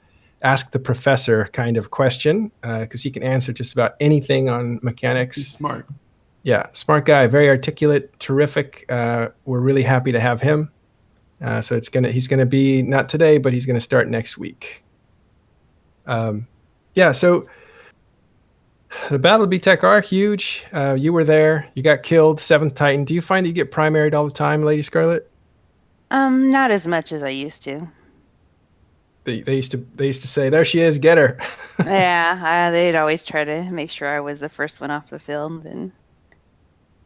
ask the professor kind of question, because he can answer just about anything on mechanics. He's smart. Yeah, smart guy, very articulate, terrific. We're really happy to have him. So he's gonna be not today, but he's gonna start next week. Yeah. So the Battle of BTEC huge. You were there. You got killed. 7th Titan. Do you find that you get primaried all the time, Lady Scarlet? Not as much as I used to. They used to say, "There she is, get her." Yeah, they'd always try to make sure I was the first one off the field. And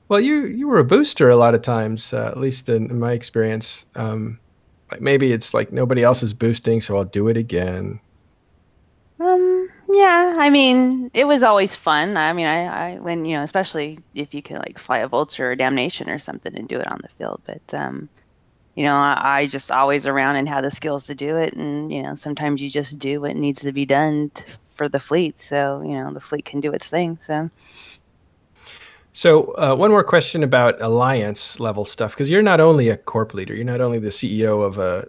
Well, you were a booster a lot of times, at least in my experience. Like maybe it's like nobody else is boosting, so I'll do it again. yeah, I mean, it was always fun. I mean, I when especially if you could like fly a vulture or damnation or something and do it on the field. But I just always around and had the skills to do it, and sometimes you just do what needs to be done for the fleet, so the fleet can do its thing. So one more question about alliance level stuff, because you're not only a corp leader, you're not only the CEO of a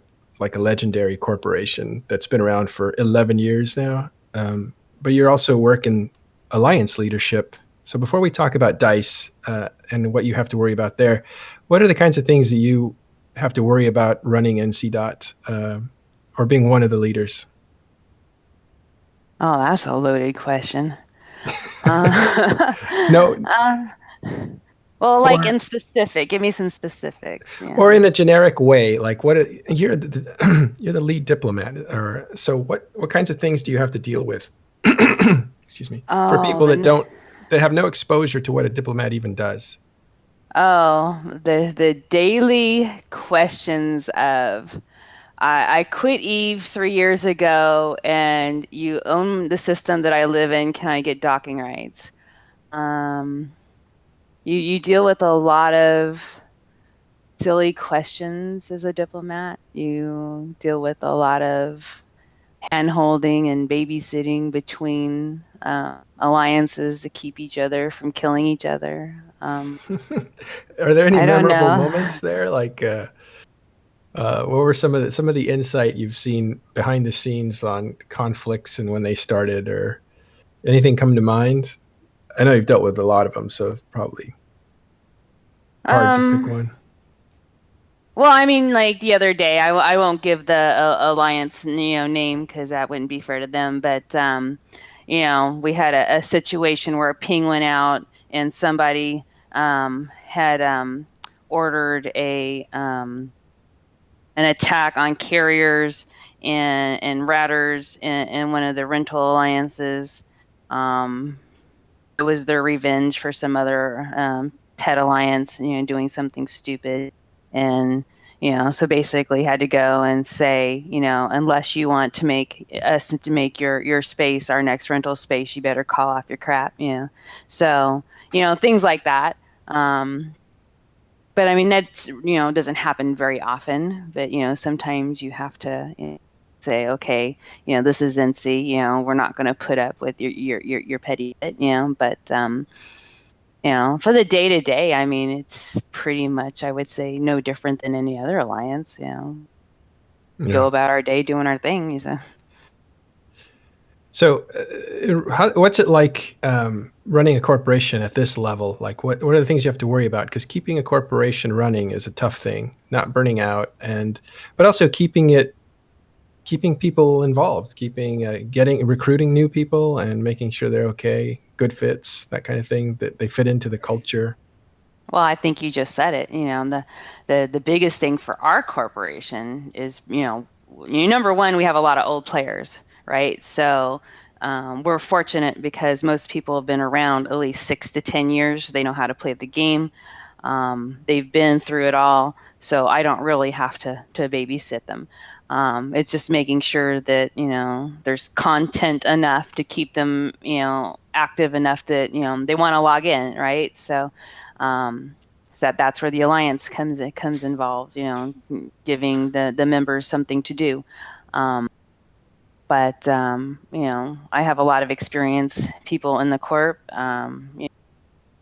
legendary corporation that's been around for 11 years now, but you're also working alliance leadership. So before we talk about DICE and what you have to worry about there, what are the kinds of things that you have to worry about running NC or being one of the leaders? Oh, that's a loaded question. No. Well, like in specific, give me some specifics. Or in a generic way, like you're the lead diplomat, or so what kinds of things do you have to deal with? Excuse me. For people that have no exposure to what a diplomat even does. Oh, the daily questions of I quit Eve 3 years ago, and you own the system that I live in. Can I get docking rights? You deal with a lot of silly questions as a diplomat. You deal with a lot of hand-holding and babysitting between alliances to keep each other from killing each other. Are there any I don't memorable know. moments there? Like, what were some of the insight you've seen behind the scenes on conflicts and when they started, or anything come to mind? I know you've dealt with a lot of them, so it's probably hard to pick one. Well, I mean, like the other day, I won't give the alliance name because that wouldn't be fair to them. But we had a situation where a ping went out and somebody had ordered an attack on carriers and ratters in one of the rental alliances. It was their revenge for some other pet alliance, doing something stupid. And, so basically had to go and say, unless you want to make us to make your space our next rental space, you better call off your crap, So, things like that. But I mean, that's, doesn't happen very often, but, sometimes you have to say, okay, this is NC, we're not going to put up with your petty bit, but, for the day to day, I mean, it's pretty much, I would say, no different than any other alliance, go about our day doing our thing. So, what's it like running a corporation at this level? Like, what are the things you have to worry about? Because keeping a corporation running is a tough thing, not burning out, but also keeping it keeping people involved, recruiting new people and making sure they're okay, good fits, that kind of thing, that they fit into the culture. Well, I think you just said it. The biggest thing for our corporation is, number one, we have a lot of old players, right? So we're fortunate because most people have been around at least 6 to 10 years. They know how to play the game. They've been through it all, so I don't really have to babysit them. It's just making sure that there's content enough to keep them active enough that they want to log in, right? So that's where the alliance comes involved. Giving the members something to do. But I have a lot of experience people in the corp.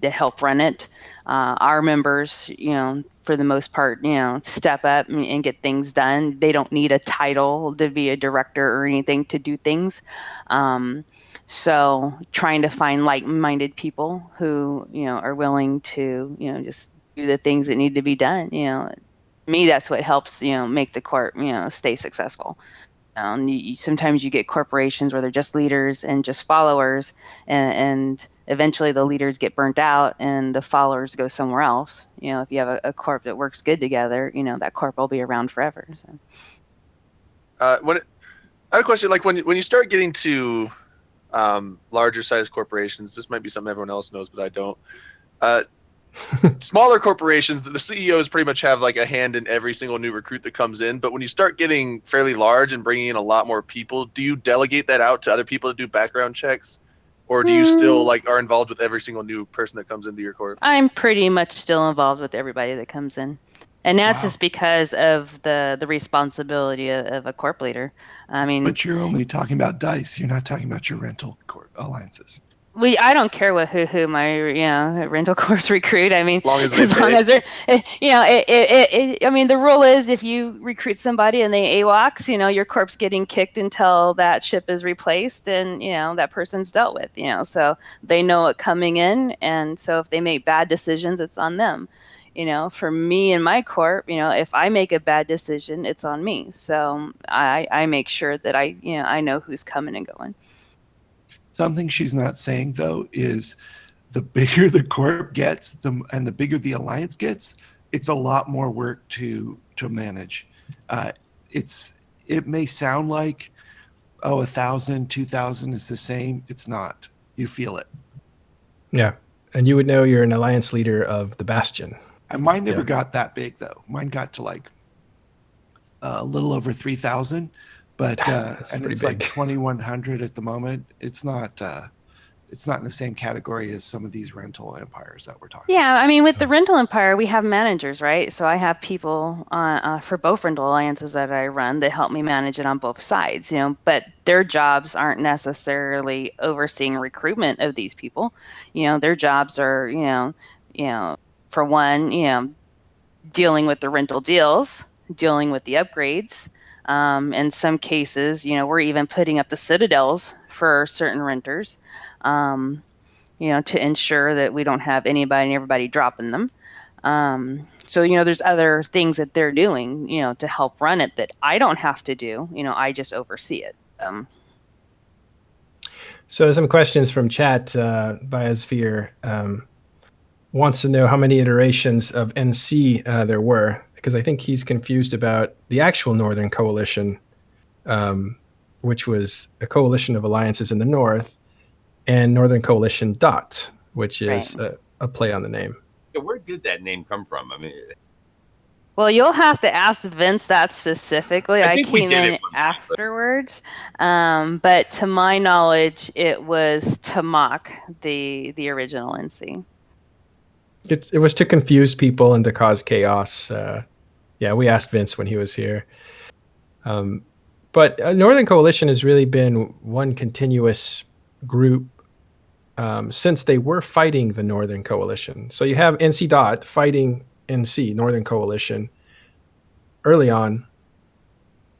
To help run it. Our members, for the most part, step up and get things done. They don't need a title to be a director or anything to do things. So trying to find like-minded people who, are willing to, just do the things that need to be done. To me, that's what helps, make the corp, stay successful. Sometimes you get corporations where they're just leaders and just followers, and eventually the leaders get burnt out and the followers go somewhere else. If you have a corp that works good together, that corp will be around forever. So. I had a question. Like when you start getting to larger size corporations, this might be something everyone else knows, but I don't. Smaller corporations, the CEOs pretty much have like a hand in every single new recruit that comes in. But when you start getting fairly large and bringing in a lot more people, do you delegate that out to other people to do background checks, or do you still are involved with every single new person that comes into your corp? I'm pretty much still involved with everybody that comes in, and that's just because of the responsibility of a corp leader. I mean, but you're only talking about DICE. You're not talking about your rental alliances. I don't care who my rental corps recruit. I mean, as long as they're I mean, the rule is if you recruit somebody and they AWOCs, your corp's getting kicked until that ship is replaced and that person's dealt with. So they know it coming in, and so if they make bad decisions, it's on them. For me and my corp, if I make a bad decision, it's on me. So I make sure that I know who's coming and going. Something she's not saying, though, is the bigger the corp gets and the bigger the alliance gets, it's a lot more work to manage. It may sound like, 1,000, 2,000 is the same. It's not. You feel it. Yeah. And you would know you're an alliance leader of the Bastion. And mine never got that big, though. Mine got to like a little over 3,000. But and it's like 2,100 at the moment. It's not in the same category as some of these rental empires that we're talking. Yeah, I mean, with the rental empire, we have managers, right? So I have people for both rental alliances that I run that help me manage it on both sides. But their jobs aren't necessarily overseeing recruitment of these people. Their jobs are, for one, dealing with the rental deals, dealing with the upgrades. In some cases, we're even putting up the citadels for certain renters, to ensure that we don't have anybody and everybody dropping them. So, there's other things that they're doing, to help run it that I don't have to do. I just oversee it. So some questions from chat. Biosphere wants to know how many iterations of NC there were, because I think he's confused about the actual Northern Coalition, which was a coalition of alliances in the north, and Northern Coalition DOT, which is a play on the name. Yeah, where did that name come from? I mean, well, you'll have to ask Vince that specifically. I think we came did in it afterwards, but to my knowledge, it was to mock the original NC. It was to confuse people and to cause chaos. Yeah, we asked Vince when he was here. But Northern Coalition has really been one continuous group since they were fighting the Northern Coalition. So you have NC DOT fighting NC, Northern Coalition, early on.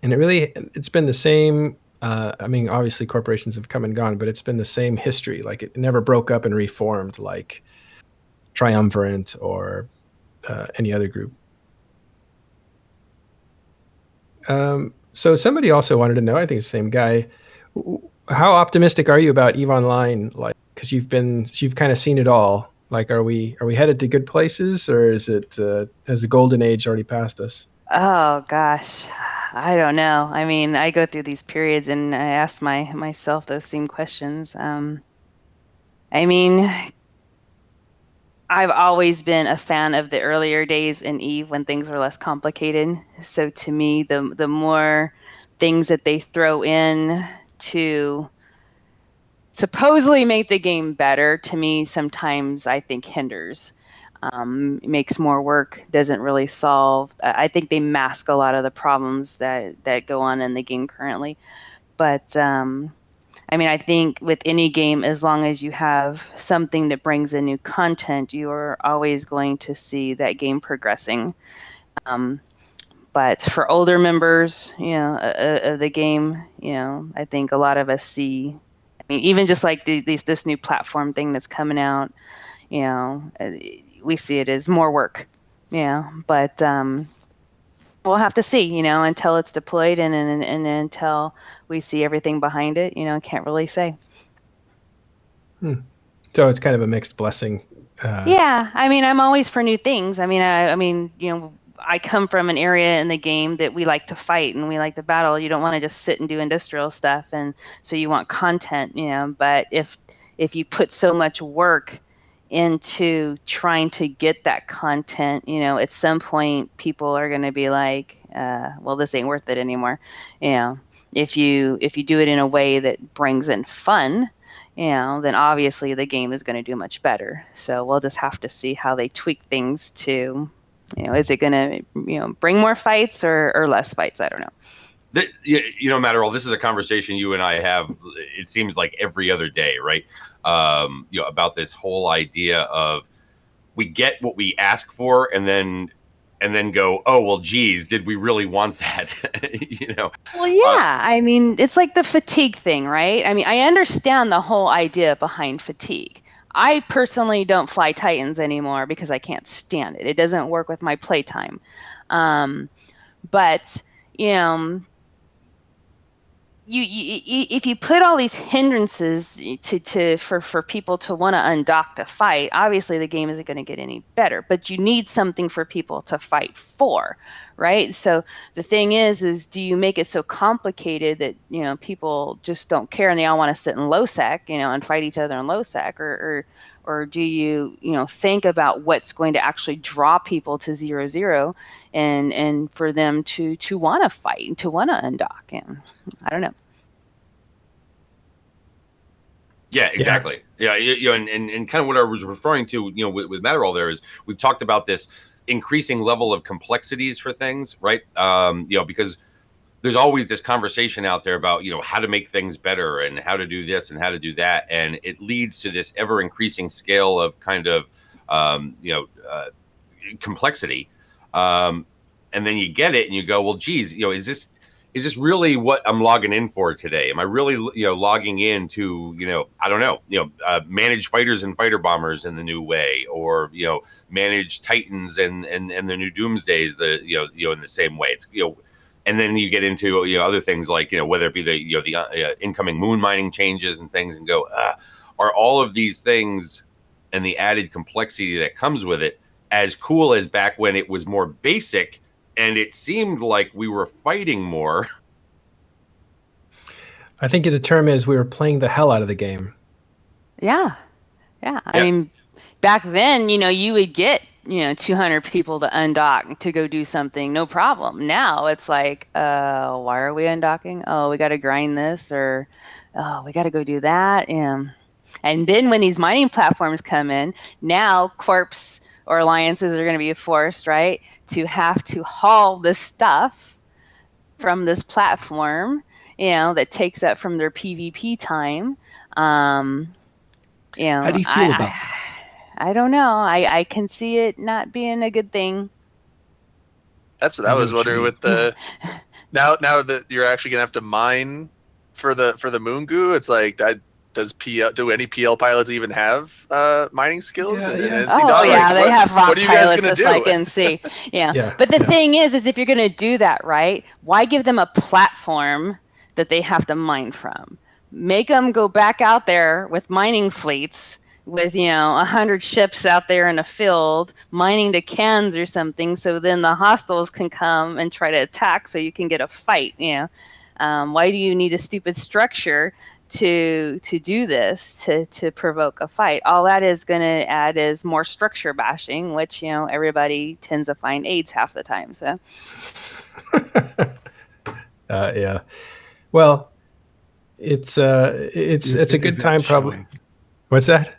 And it's been the same. I mean, obviously corporations have come and gone, but it's been the same history. Like it never broke up and reformed like Triumvirate or any other group. So somebody also wanted to know, I think it's the same guy, how optimistic are you about EVE Online? Like, because you've kind of seen it all. Like, are we headed to good places, or is it has the golden age already passed us? Oh gosh, I don't know. I mean, I go through these periods and I ask myself those same questions. I mean, I've always been a fan of the earlier days in Eve when things were less complicated. So to me, the more things that they throw in to supposedly make the game better, to me sometimes I think hinders. Makes more work, doesn't really solve. I think they mask a lot of the problems that go on in the game currently. But I mean, I think with any game, as long as you have something that brings in new content, you are always going to see that game progressing. Um, but for older members, of the game, I think a lot of us see. I mean, even just like this new platform thing that's coming out, we see it as more work. But we'll have to see, until it's deployed and until we see everything behind it, can't really say. So it's kind of a mixed blessing. Yeah, I mean, I'm always for new things. I mean, I come from an area in the game that we like to fight and we like to battle. You don't want to just sit and do industrial stuff, and so you want content, But if you put so much work into trying to get that content, at some point people are going to be like, well, this ain't worth it anymore. If you do it in a way that brings in fun, then obviously the game is going to do much better. So we'll just have to see how they tweak things to, is it going to, bring more fights or less fights? I don't know. Matt Earl, this is a conversation you and I have, it seems like every other day, right? About this whole idea of we get what we ask for and then go, oh, well, geez, did we really want that? Well, yeah. I mean, it's like the fatigue thing, right? I mean, I understand the whole idea behind fatigue. I personally don't fly Titans anymore because I can't stand it. It doesn't work with my playtime. But, you know, if you put all these hindrances for people to want to undock to fight, obviously the game isn't going to get any better, but you need something for people to fight for, right? So the thing is do you make it so complicated that people just don't care and they all want to sit in low sec, and fight each other in low sec, or do you think about what's going to actually draw people to 0-0 and for them to want to fight and to want to undock? And I don't know. Yeah, exactly. Yeah, and kind of what I was referring to, with Matterall there is we've talked about this increasing level of complexities for things, right? Because there's always this conversation out there about, how to make things better and how to do this and how to do that, and it leads to this ever increasing scale of kind of, complexity. And then you get it and you go, well, geez, is this really what I'm logging in for today? Am I really, logging in to, I don't know, manage fighters and fighter bombers in the new way, or, manage Titans and the new Doomsdays, in the same way? It's, and then you get into, other things like, whether it be the incoming moon mining changes and things, and go, are all of these things and the added complexity that comes with it as cool as back when it was more basic and it seemed like we were fighting more? I think the term is we were playing the hell out of the game. Yeah. I mean, back then, you would get, 200 people to undock to go do something, no problem. Now it's like, why are we undocking? Oh, we got to grind this, or oh, we got to go do that. And then when these mining platforms come in, now corps or alliances are going to be forced, right, to have to haul this stuff from this platform, that takes up from their PvP time. How do you feel about I don't know. I can see it not being a good thing. That's what I was wondering with the now that you're actually gonna have to mine for the moon goo. It's like do any PL pilots even have mining skills? Yeah, And yeah. NC Oh dogs, yeah, like, they have rock what are you guys pilots gonna just do? like NC. Yeah. Yeah, But the yeah. thing is if you're going to do that, right? Why give them a platform that they have to mine from? Make them go back out there with mining fleets with 100 ships out there in a field mining to cans or something, so then the hostiles can come and try to attack, so you can get a fight. Why do you need a stupid structure to do this, to provoke a fight? All that is going to add is more structure bashing, which everybody tends to find AIDS half the time. So Yeah. Well, it's a good time probably. Showing. What's that?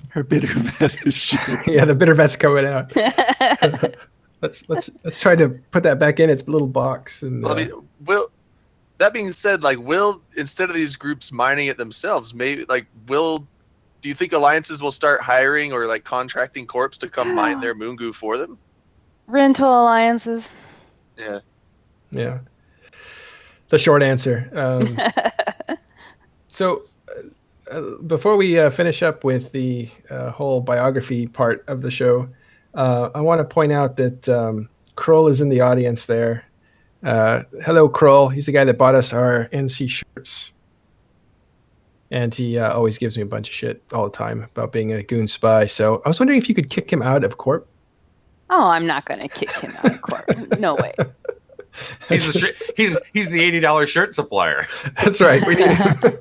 Her bitter vet is showing. Yeah, the bitter vet's coming out. Let's try to put that back in its little box. And Well, I mean, that being said, like, instead of these groups mining it themselves, maybe do you think alliances will start hiring or like contracting corps to come mine their moon goo for them? rental alliances. Yeah. yeah, the short answer. So before we finish up with the whole biography part of the show, I want to point out that Kroll is in the audience there. Hello, Kroll. He's the guy that bought us our NC shirts. And he always gives me a bunch of shit all the time about being a goon spy. So I was wondering if you could kick him out of Corp. Oh, I'm not going to kick him out of Corp. No way. He's the $80 shirt supplier. That's right. We need him.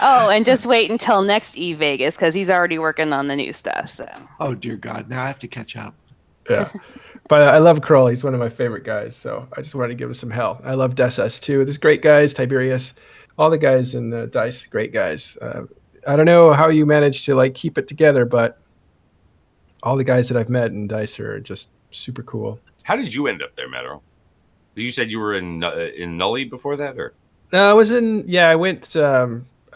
Oh, and just wait until next Vegas, because he's already working on the new stuff. So. Oh dear God! Now I have to catch up. Yeah, but I love Kroll. He's one of my favorite guys. So I just wanted to give him some hell. I love Dessus too. There's great guys. Tiberius, all the guys in Dice, great guys. I don't know how you managed to like keep it together, but all the guys that I've met in Dice are just super cool. How did you end up there, Matero? You said you were in Nully before that, or? No, I was in. Yeah, I went.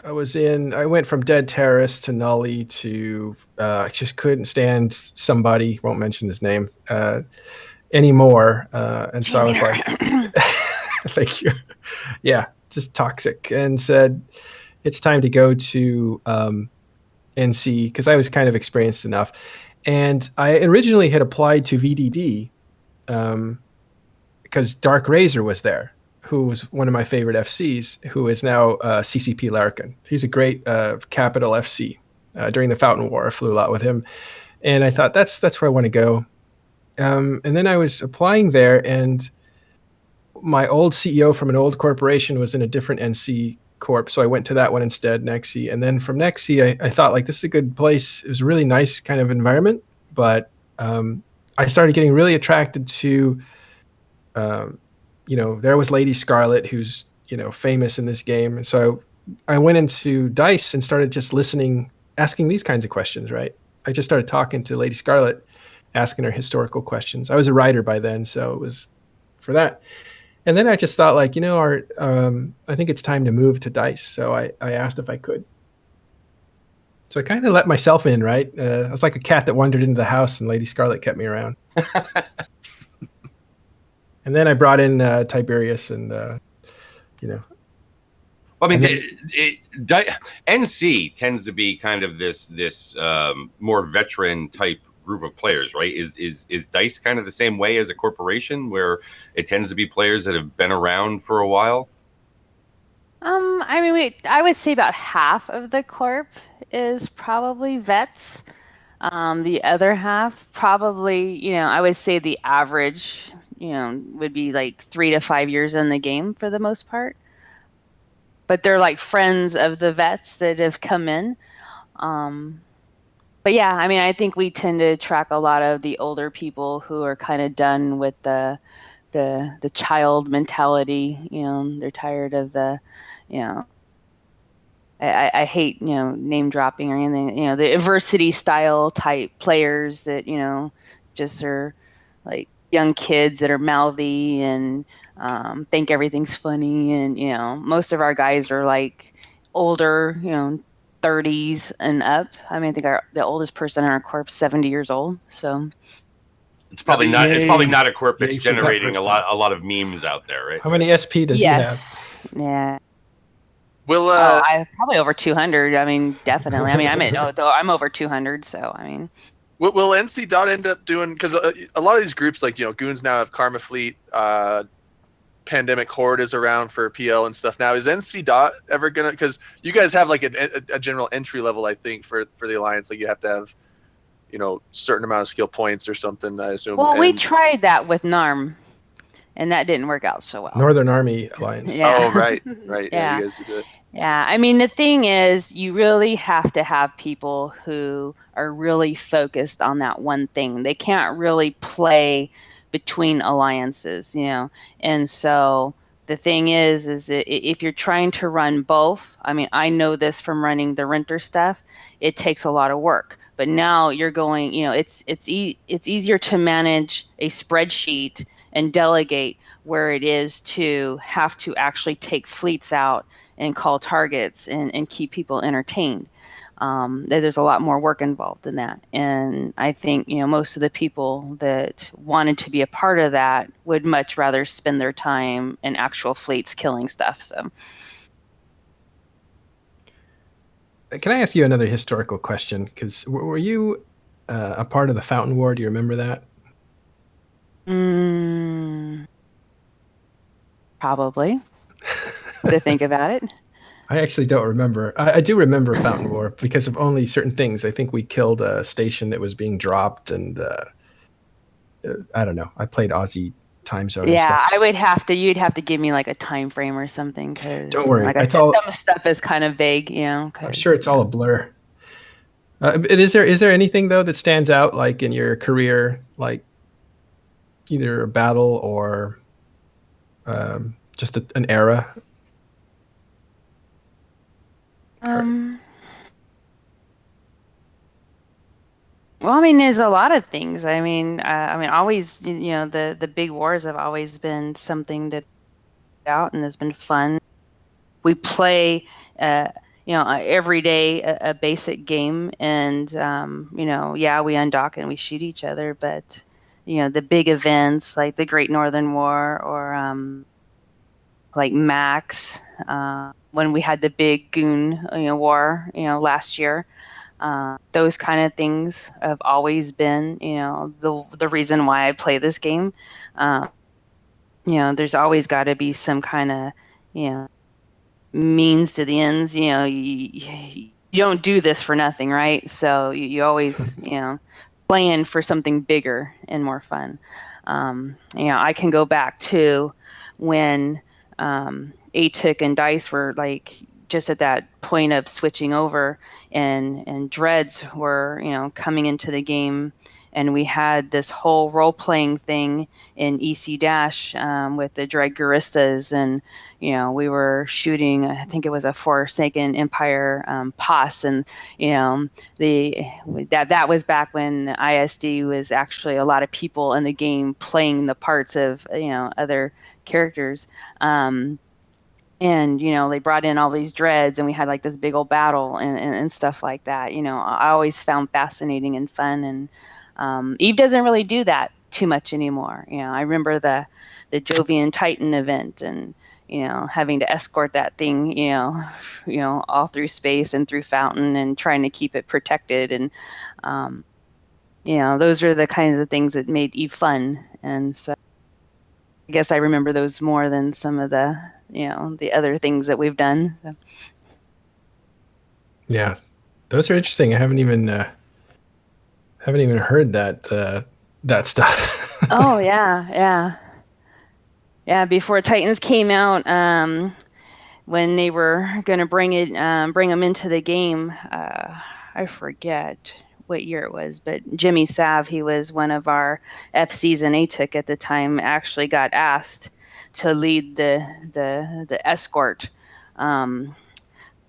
I went from Dead Terrorist to Nully to. I just couldn't stand somebody. Won't mention his name anymore. And so I was like, "Thank you." Yeah, just toxic, and said it's time to go to NC because I was kind of experienced enough. And I originally had applied to VDD because Dark Razor was there, who was one of my favorite FCs, who is now CCP Larkin. He's a great capital FC. During the Fountain War, I flew a lot with him. And I thought, that's where I want to go. And then I was applying there, and my old CEO from an old corporation was in a different NC corp, so I went to that one instead, Nexi. And then from Nexi, I thought, like, this is a good place. It was a really nice kind of environment, but I started getting really attracted to there was Lady Scarlet, who's, famous in this game. And so I went into Dice and started just listening, asking these kinds of questions, right? I just started talking to Lady Scarlet, asking her historical questions. I was a writer by then, so it was for that. And then I just thought, like, Art, I think it's time to move to Dice. So I asked if I could. So I kind of let myself in, right? I was like a cat that wandered into the house, and Lady Scarlet kept me around. And then I brought in Tiberius, and Well, I mean, NC tends to be kind of this more veteran type group of players, right? Is Dice kind of the same way as a corporation, where it tends to be players that have been around for a while? I would say about half of the corp is probably vets. The other half probably, I would say the average, would be like 3 to 5 years in the game for the most part. But they're like friends of the vets that have come in. But yeah, I think we tend to track a lot of the older people who are kind of done with the child mentality. They're tired of the, I hate, name dropping or anything, the adversity style type players that, just are like young kids that are mouthy and think everything's funny. And, most of our guys are like older, 30s and up. I think the oldest person in our corp's 70 years old. So it's probably not. Yay. It's probably not a corp that's Yay for that generating a person. lot of memes out there, right? how many SP does he have? Yeah. Will I probably over 200. I mean, definitely. I mean, I'm over 200. So I mean, will NC Dot end up doing, because a lot of these groups like Goons now have Karma Fleet, Pandemic Horde is around for PL and stuff now. Is NC Dot ever gonna, because you guys have like a general entry level, I think, for the alliance, like you have to have certain amount of skill points or something, I assume. well, we tried that with NARM, and that didn't work out so well. Northern Army Alliance. Yeah. Oh, right. Yeah, Yeah. you guys did it. Yeah, I mean, the thing is, you really have to have people who are really focused on that one thing. They can't really play between alliances, And so the thing is if you're trying to run both, I mean, I know this from running the renter stuff, it takes a lot of work. But now you're going, it's easier to manage a spreadsheet and delegate where it is to have to actually take fleets out and call targets and keep people entertained. There's a lot more work involved in that. And I think, most of the people that wanted to be a part of that would much rather spend their time in actual fleets killing stuff. So, Can I ask you another historical question? Because were you a part of the Fountain War? Do you remember that? Probably. To think about it. I actually don't remember. I do remember Fountain War because of only certain things. I think we killed a station that was being dropped, and I don't know. I played Aussie time zone and stuff. You'd have to give me like a time frame or something, because Don't worry. like I said, some stuff is kind of vague, I'm sure it's all a blur. Is there anything though that stands out, like in your career, like either a battle or just an era? Well, I mean, there's a lot of things. I mean, always, the big wars have always been something that out and has been fun. We play, every day a basic game, and yeah, we undock and we shoot each other, but the big events like the Great Northern War or like Max, when we had the big Goon war last year. Those kind of things have always been, the reason why I play this game. There's always got to be some kind of, means to the ends. You don't do this for nothing, right? So you always, plan for something bigger and more fun. I can go back to when ATUK and DICE were like just at that point of switching over, and dreads were coming into the game, and we had this whole role-playing thing in EC Dash with the dread guristas, and we were shooting, I think it was a Forsaken Empire POS, and that was back when ISD was actually a lot of people in the game playing the parts of other characters. And they brought in all these dreads, and we had like this big old battle and stuff like that. I always found fascinating and fun, and Eve doesn't really do that too much anymore. I remember the Jovian Titan event, and having to escort that thing all through space and through Fountain, and trying to keep it protected, and those are the kinds of things that made Eve fun. And so I guess I remember those more than some of the the other things that we've done. So. Yeah, those are interesting. I haven't even heard that stuff. Oh yeah. Before Titans came out, when they were gonna bring them into the game, I forget what year it was, but Jimmy Sav, he was one of our FCs in ATUK at the time, actually got asked to lead the escort from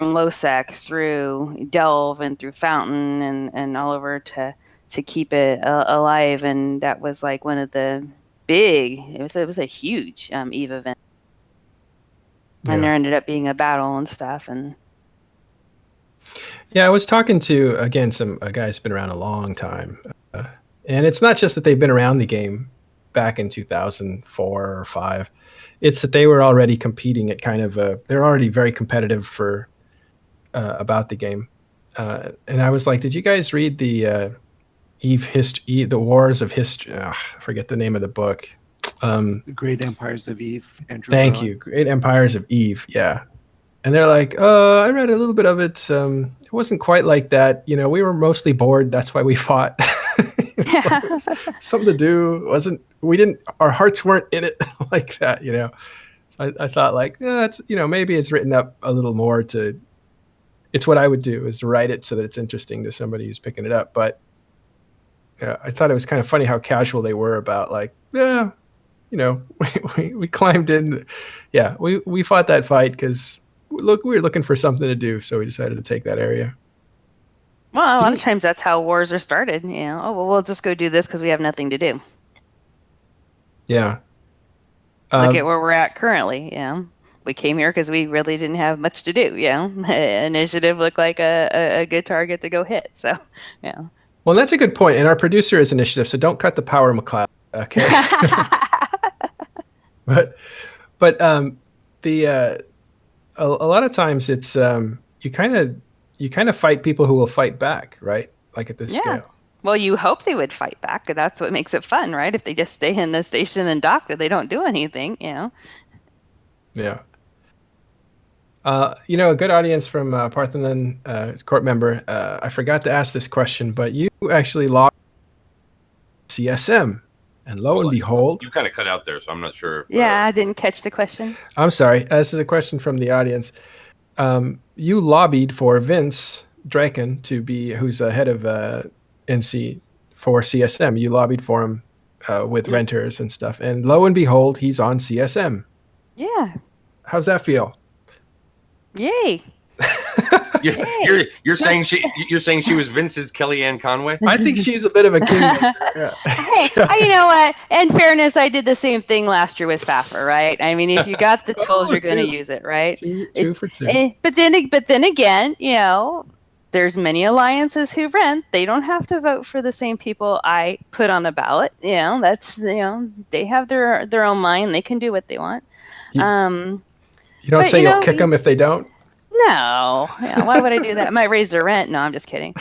Losec through Delve and through Fountain and all over to keep it alive, and that was like one of the it was a huge Eve event, and there ended up being a battle and stuff. And yeah, I was talking to a guy who's been around a long time, and it's not just that they've been around the game, back in 2004 or 5. It's that they were already competing at kind of they're already very competitive for about the game. And I was like, did you guys read the the Wars of History? I forget the name of the book. The Great Empires of Eve. Andrew Thank Groen. you. Great Empires of Eve. Yeah. And they're like, I read a little bit of it. It wasn't quite like that. You know, we were mostly bored. That's why we fought. It was something to do. Our hearts weren't in it like that, you know? So I thought like, it's, you know, maybe it's written up a little more it's what I would do is write it so that it's interesting to somebody who's picking it up. But I thought it was kind of funny how casual they were about like, yeah, you know, we climbed in. Yeah, we fought that fight because we were looking for something to do, so we decided to take that area. Well, a lot of times that's how wars are started. You know, oh well, we'll just go do this because we have nothing to do. Yeah. Look at where we're at currently. You know, we came here because we really didn't have much to do. You know, initiative looked like a good target to go hit. So, yeah. Well, that's a good point. And our producer is initiative, so don't cut the power, McLeod. Okay. but a lot of times it's you kind of fight people who will fight back, right? Like at this scale. Well, you hope they would fight back. That's what makes it fun, right? If they just stay in the station and dock, they don't do anything, you know. Yeah. You know, a good audience from Parthenon court member. I forgot to ask this question, but you actually logged CSM, and lo and behold, you kind of cut out there, so I'm not sure. Yeah, I didn't catch the question. I'm sorry. This is a question from the audience. You lobbied for Vince Draken to be, who's the head of NC for CSM. You lobbied for him with renters and stuff, and lo and behold, he's on CSM. Yeah. How's that feel? Yay. You're saying she was Vince's Kellyanne Conway? I think she's a bit of a kingmaker. Yeah. Hey, you know what? In fairness, I did the same thing last year with FAFA, right? I mean, if you got the tools, you're going to use it, right? Two for two. But then again, you know, there's many alliances who rent. They don't have to vote for the same people I put on the ballot. You know, that's, you know, they have their own mind. They can do what they want. You don't say you'll kick them if they don't? No. Yeah, why would I do that? I might raise their rent. No, I'm just kidding.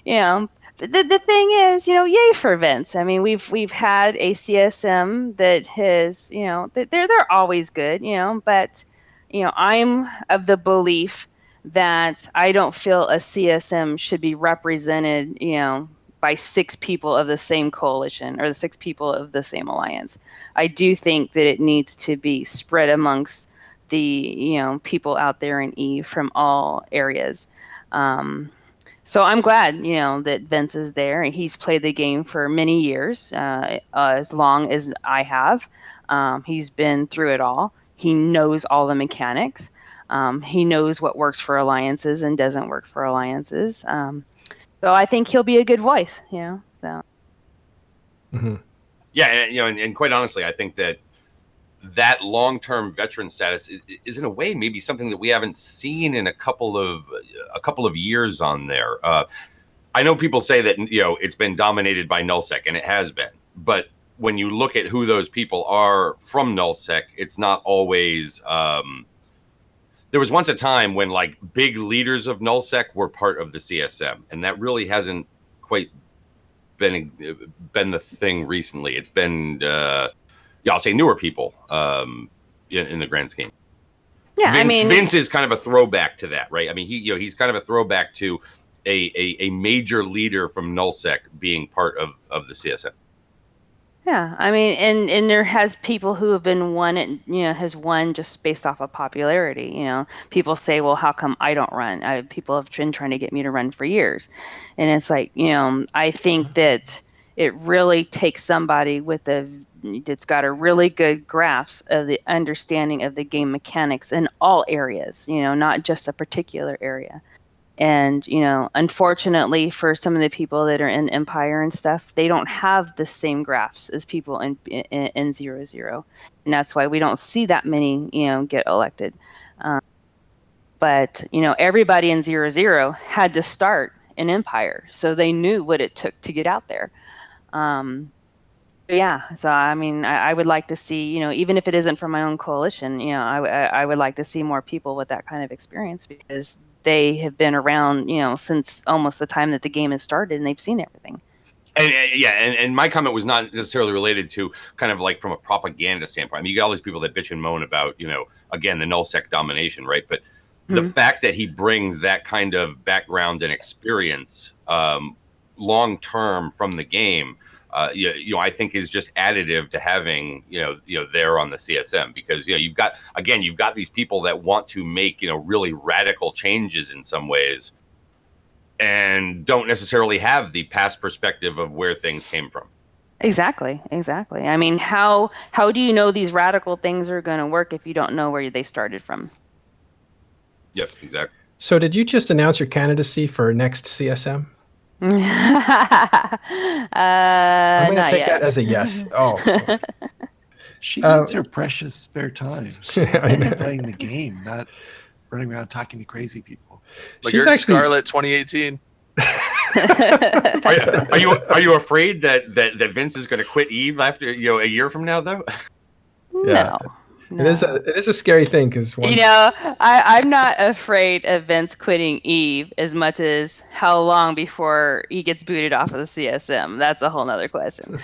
You know, the thing is, you know, yay for Vince. I mean, we've had a CSM that has, you know, they're always good, you know, but, you know, I'm of the belief that I don't feel a CSM should be represented, you know, by 6 people of the same coalition or the 6 people of the same alliance. I do think that it needs to be spread amongst the, you know, people out there in Eve from all areas. So I'm glad, you know, that Vince is there, and he's played the game for many years, as long as I have. He's been through it all. He knows all the mechanics. He knows what works for alliances and doesn't work for alliances. So I think he'll be a good voice, you know. So. Mm-hmm. Yeah, and, you know, and quite honestly, I think that long-term veteran status is in a way maybe something that we haven't seen in a couple of years on there. I know people say that, you know, it's been dominated by nullsec, and it has been, but when you look at who those people are from nullsec, it's not always. There was once a time when like big leaders of nullsec were part of the CSM, and that really hasn't quite been the thing recently. It's been I'll say newer people in the grand scheme. Yeah, I mean, Vince is kind of a throwback to that, right? I mean, he's kind of a throwback to a major leader from nullsec being part of the CSM. Yeah, I mean, and there has people who have been has won just based off of popularity. You know, people say, well, how come I don't run? People have been trying to get me to run for years, and it's like, you know, I think that it really takes somebody that's got a really good grasp of the understanding of the game mechanics in all areas. You know, not just a particular area. And, you know, unfortunately for some of the people that are in Empire and stuff, they don't have the same graphs as people in 0-0. And that's why we don't see that many, you know, get elected. But, you know, everybody in 0-0 had to start in Empire. So they knew what it took to get out there. Yeah, so I mean, I would like to see, even if it isn't from my own coalition, I would like to see more people with that kind of experience because they have been around, since almost the time that the game has started and they've seen everything. And my comment was not necessarily related to kind of like from a propaganda standpoint. I mean, you get all these people that bitch and moan about, again, the nullsec domination, right? But the fact that he brings that kind of background and experience long term from the game, I think is just additive to having there on the CSM, because you've got these people that want to make really radical changes in some ways, and don't necessarily have the past perspective of where things came from. Exactly. I mean, how do you know these radical things are going to work if you don't know where they started from? Yep, exactly. So did you just announce your candidacy for next CSM? I'm going to take that as a yes. Oh. She needs her precious spare time. She needs to be playing the game, not running around talking to crazy people. Like She's Eric actually Scarlett 2018. Are you afraid that Vince is going to quit Eve after a year from now, though? Yeah. No. It is a scary thing because I'm not afraid of Vince quitting Eve as much as how long before he gets booted off of the CSM. That's a whole nother question.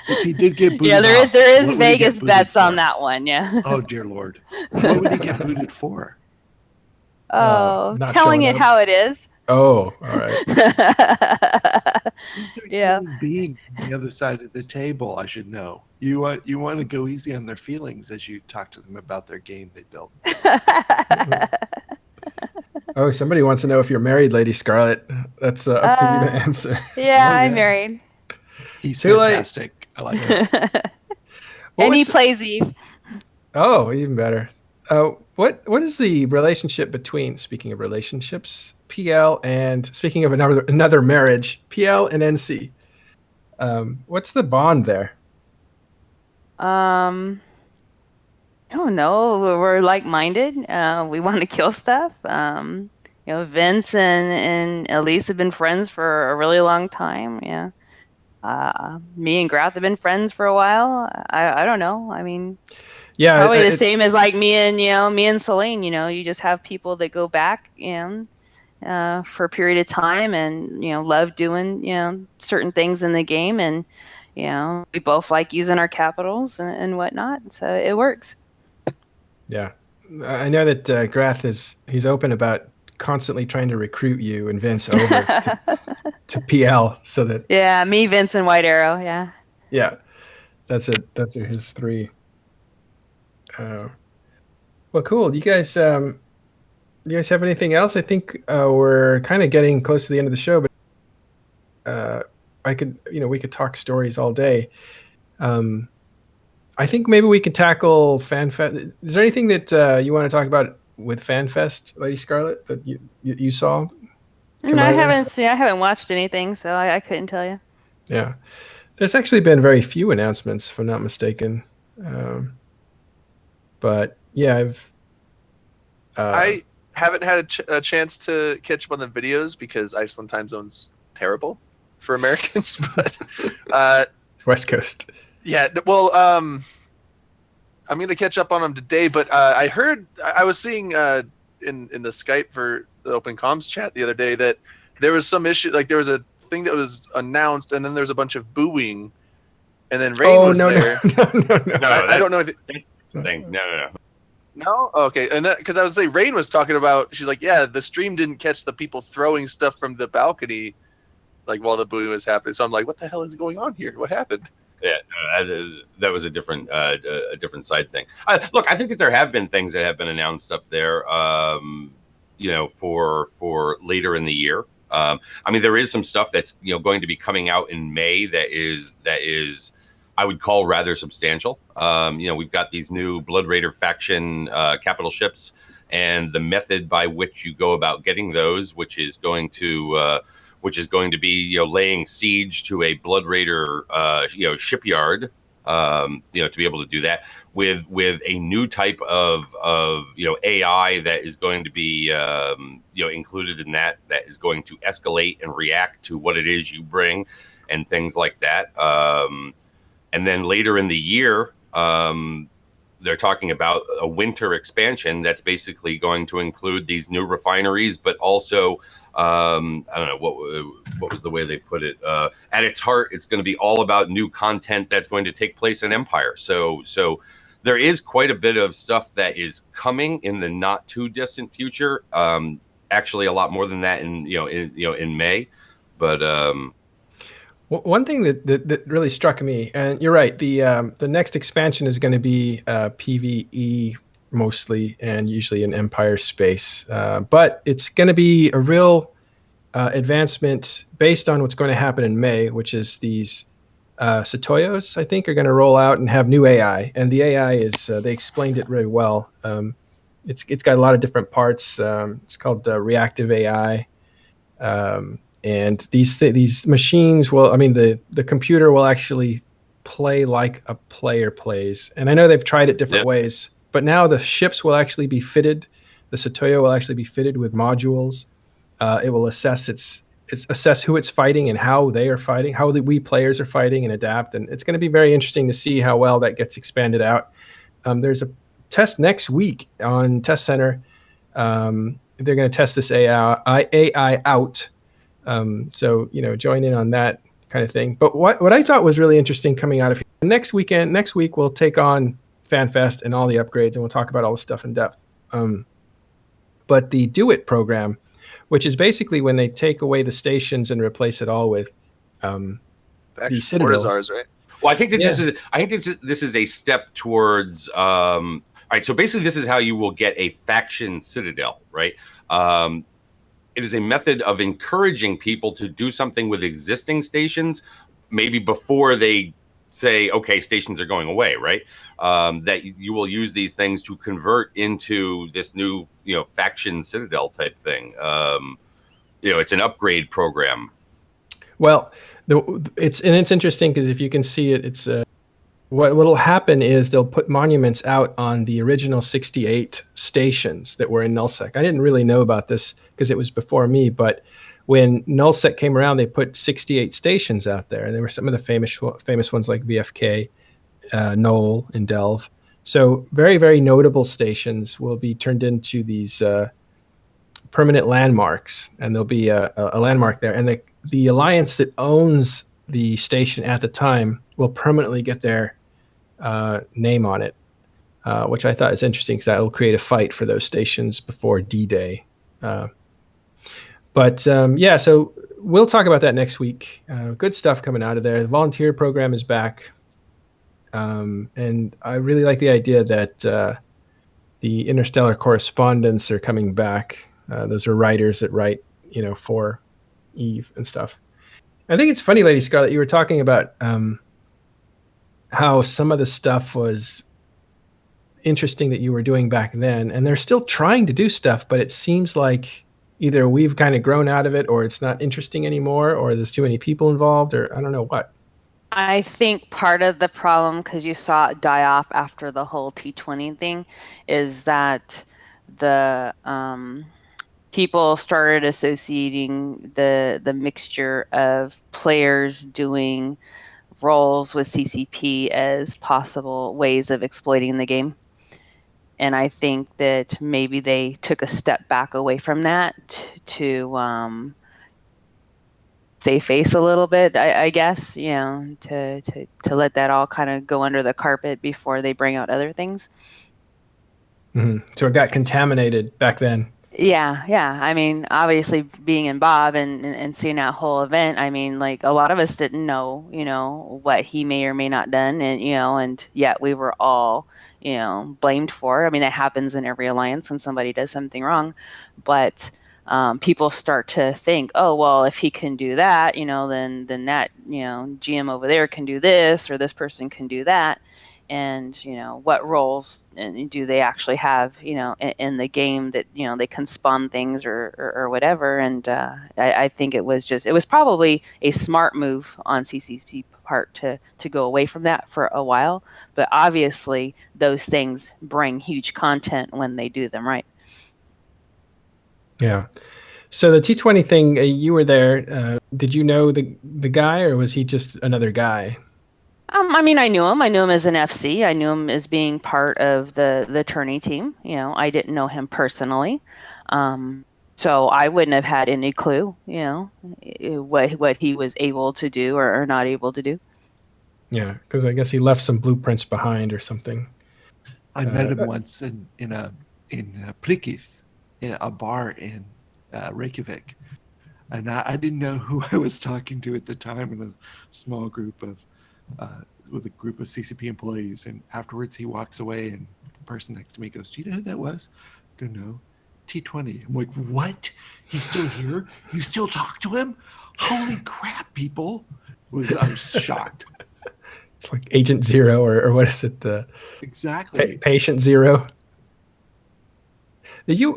If he did get booted off, there is what would he get Vegas booted bets on for? that one. Yeah. Oh dear Lord, what would he get booted for? Oh, not telling showing it up. how it is. Oh, all right. Yeah. Being on the other side of the table, I should know. You want to go easy on their feelings as you talk to them about their game they built. Oh, somebody wants to know if you're married, Lady Scarlett. That's up to you to answer. Yeah, I'm married. He's Too late. fantastic. I like it. And he plays Eve. Oh, even better. What is the relationship between, speaking of relationships, PL and, speaking of another marriage, PL and NC? What's the bond there? I don't know. We're like-minded. We want to kill stuff. Vince and Elise have been friends for a really long time. Yeah. Me and Grath have been friends for a while. I don't know. I mean, Yeah, probably the same as like me and Celine. You just have people that go back, for a period of time, and love doing certain things in the game, and we both like using our capitals and whatnot, so it works. Yeah, I know that Grath he's open about constantly trying to recruit you and Vince over to PL, so that me, Vince, and White Arrow. Yeah, that's it. Those are his three. Well, cool. Do you guys have anything else? I think we're kind of getting close to the end of the show, but we could talk stories all day. I think maybe we could tackle FanFest. Is there anything that you want to talk about with FanFest, Lady Scarlett, that you saw? No, I haven't watched anything, so I couldn't tell you. Yeah, there's actually been very few announcements, if I'm not mistaken. But yeah, I haven't had a chance to catch up on the videos because Iceland time zone's terrible for Americans. But West Coast. Yeah, well, I'm gonna catch up on them today. But I heard I was seeing in the Skype for the Open Comms chat the other day that there was some issue. Like there was a thing that was announced, and then there's a bunch of booing, and then Rain was there. No, I don't know if No. No? Okay. And that, because I was saying, Rain was talking about, she's like, yeah, the stream didn't catch the people throwing stuff from the balcony, like while the booing was happening. So I'm like, what the hell is going on here? What happened? Yeah, that was a different side thing. Look, I think that there have been things that have been announced up there, for later in the year. I mean, there is some stuff that's going to be coming out in May that is I would call rather substantial. We've got these new Blood Raider faction capital ships, and the method by which you go about getting those, which is going to be laying siege to a Blood Raider shipyard to be able to do that with a new type of AI that is going to be included in that is going to escalate and react to what it is you bring and things like that. And then later in the year, they're talking about a winter expansion that's basically going to include these new refineries, but also I don't know what was the way they put it. At its heart, it's going to be all about new content that's going to take place in Empire. So there is quite a bit of stuff that is coming in the not too distant future. Actually, a lot more than that in May, but. One thing that really struck me, and you're right, the next expansion is going to be PvE mostly, and usually in Empire space. But it's going to be a real advancement based on what's going to happen in May, which is these Satoyos, I think, are going to roll out and have new AI. And the AI is, they explained it really well. It's got a lot of different parts. It's called reactive AI. And these machines will, I mean, the computer will actually play like a player plays. And I know they've tried it different ways, but now the ships will actually be fitted. The Satoyo will actually be fitted with modules. It will assess who it's fighting and how they are fighting, how we players are fighting, and adapt. And it's going to be very interesting to see how well that gets expanded out. There's a test next week on Test Center. They're going to test this AI out. So, join in on that kind of thing. But what I thought was really interesting coming out of here, next week, we'll take on FanFest and all the upgrades, and we'll talk about all the stuff in depth. But the Do It program, which is basically when they take away the stations and replace it all with these citadels. Right? Well, I think that this is a step towards. All right, so basically, this is how you will get a faction citadel, right? It is a method of encouraging people to do something with existing stations, maybe before they say, okay, stations are going away, right? That you will use these things to convert into this new, faction citadel type thing. It's an upgrade program. Well, it's interesting because if you can see it, it's what'll happen is they'll put monuments out on the original 68 stations that were in nullsec. I didn't really know about this because it was before me, but when nullsec came around, they put 68 stations out there, and there were some of the famous ones like VFK, Knoll, and Delve. So very, very notable stations will be turned into these permanent landmarks, and there'll be a landmark there. And the alliance that owns the station at the time will permanently get their name on it, which I thought is interesting because that will create a fight for those stations before D-Day. So we'll talk about that next week. Good stuff coming out of there. The volunteer program is back. And I really like the idea that the interstellar correspondents are coming back. Those are writers that write, for Eve and stuff. I think it's funny, Lady Scarlet, you were talking about how some of the stuff was interesting that you were doing back then, and they're still trying to do stuff, but it seems like either we've kind of grown out of it, or it's not interesting anymore, or there's too many people involved, or I don't know what. I think part of the problem, because you saw it die off after the whole T20 thing, is that the people started associating the mixture of players doing roles with CCP as possible ways of exploiting the game. And I think that maybe they took a step back away from that to save face a little bit, I guess, to let that all kind of go under the carpet before they bring out other things. Mm-hmm. So it got contaminated back then. Yeah. I mean, obviously being in Bob and seeing that whole event, I mean, like a lot of us didn't know, what he may or may not done, and yet we were all, blamed for. I mean, that happens in every alliance when somebody does something wrong, but people start to think, oh, well, if he can do that, then that, GM over there can do this, or this person can do that. and what roles and do they actually have in the game that they can spawn things or whatever. And I think it was probably a smart move on CCP part to go away from that for a while, but obviously those things bring huge content when they do them right. Yeah. So the T20 thing, you were there. Did you know the guy, or was he just another guy? I mean, I knew him. I knew him as an FC. I knew him as being part of the tourney team. I didn't know him personally, so I wouldn't have had any clue, what he was able to do or not able to do. Yeah, because I guess he left some blueprints behind or something. I met him once in Prikith, in a bar in Reykjavik, and I didn't know who I was talking to at the time in a small group of with a group of CCP employees. And afterwards, he walks away, and the person next to me goes, "Do you know who that was?" I go, "No." T20. I'm like, "What? He's still here? You still talk to him? Holy crap, people!" I was shocked. It's like Agent Zero, or what is it? Exactly. Patient Zero. You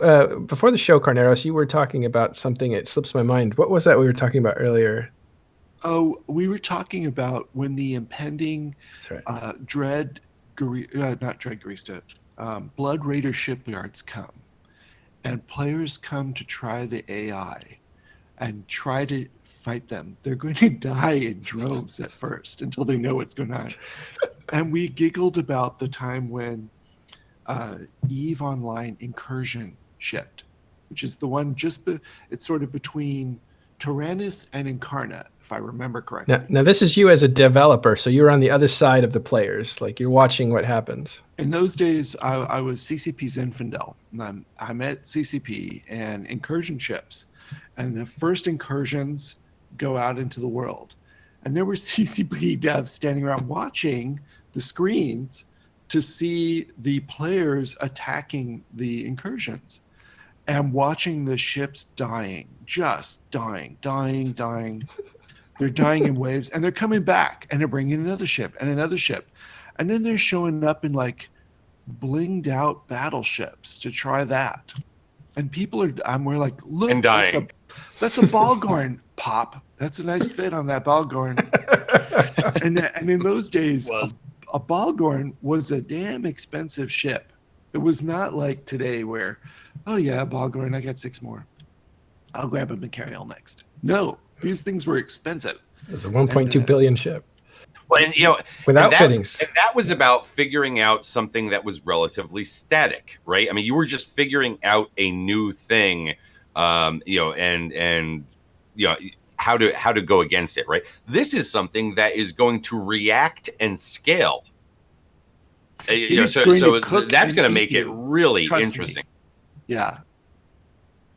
before the show, Carneros, you were talking about something. It slips my mind. What was that we were talking about earlier? Oh, we were talking about when the impending not Dread Garista, Blood Raider shipyards come, and players come to try the AI and try to fight them. They're going to die in droves at first until they know what's going on. And we giggled about the time when EVE Online Incursion shipped, which is the one it's sort of between Tyrannus and Incarnate, if I remember correctly. Now, this is you as a developer, so you're on the other side of the players, like you're watching what happens. In those days, I was CCP's infidel. I'm at CCP and incursion ships, and the first incursions go out into the world. And there were CCP devs standing around watching the screens to see the players attacking the incursions and watching the ships dying, just dying. They're dying in waves, and they're coming back, and they're bringing another ship and another ship. And then they're showing up in like blinged out battleships to try that. And we're like, look, and dying. That's a Balgorn pop. That's a nice fit on that Balgorn. and in those days, a Balgorn was a damn expensive ship. It was not like today where, oh yeah, Balgorn, I got 6 more. I'll grab a Macariel next. No, these things were expensive. It was a 1.2 billion ship. Well, and without fittings. And that was about figuring out something that was relatively static, right? I mean, you were just figuring out a new thing, and how to go against it, right? This is something that is going to react and scale. So that's going to make it really interesting. Yeah.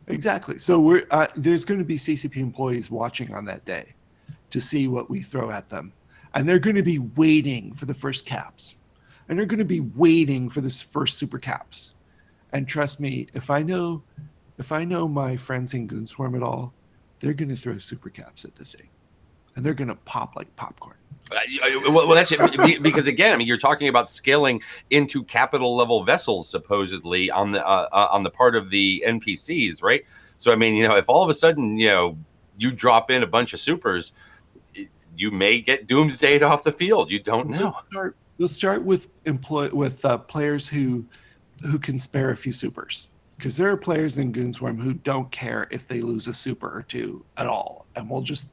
Exactly. So there's going to be CCP employees watching on that day to see what we throw at them. And they're going to be waiting for the first caps. And they're going to be waiting for this first super caps. And trust me, if I know my friends in Goonswarm at all, they're going to throw super caps at the thing. And they're going to pop like popcorn. Well, that's it. Because again, I mean, you're talking about scaling into capital level vessels, supposedly on the part of the NPCs, right? So I mean, if all of a sudden you drop in a bunch of supers, you may get doomsdayed off the field. You don't know. We'll start with players who can spare a few supers, because there are players in Goonswarm who don't care if they lose a super or two at all, and we'll just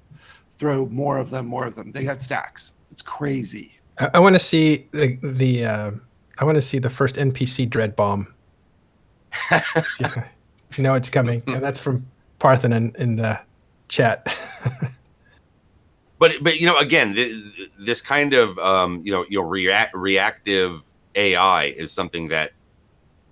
throw more of them. They got stacks. It's crazy. I want to see I want to see the first NPC dread bomb. It's coming, and that's from Parthenon in the chat. But again, this kind of reactive AI is something that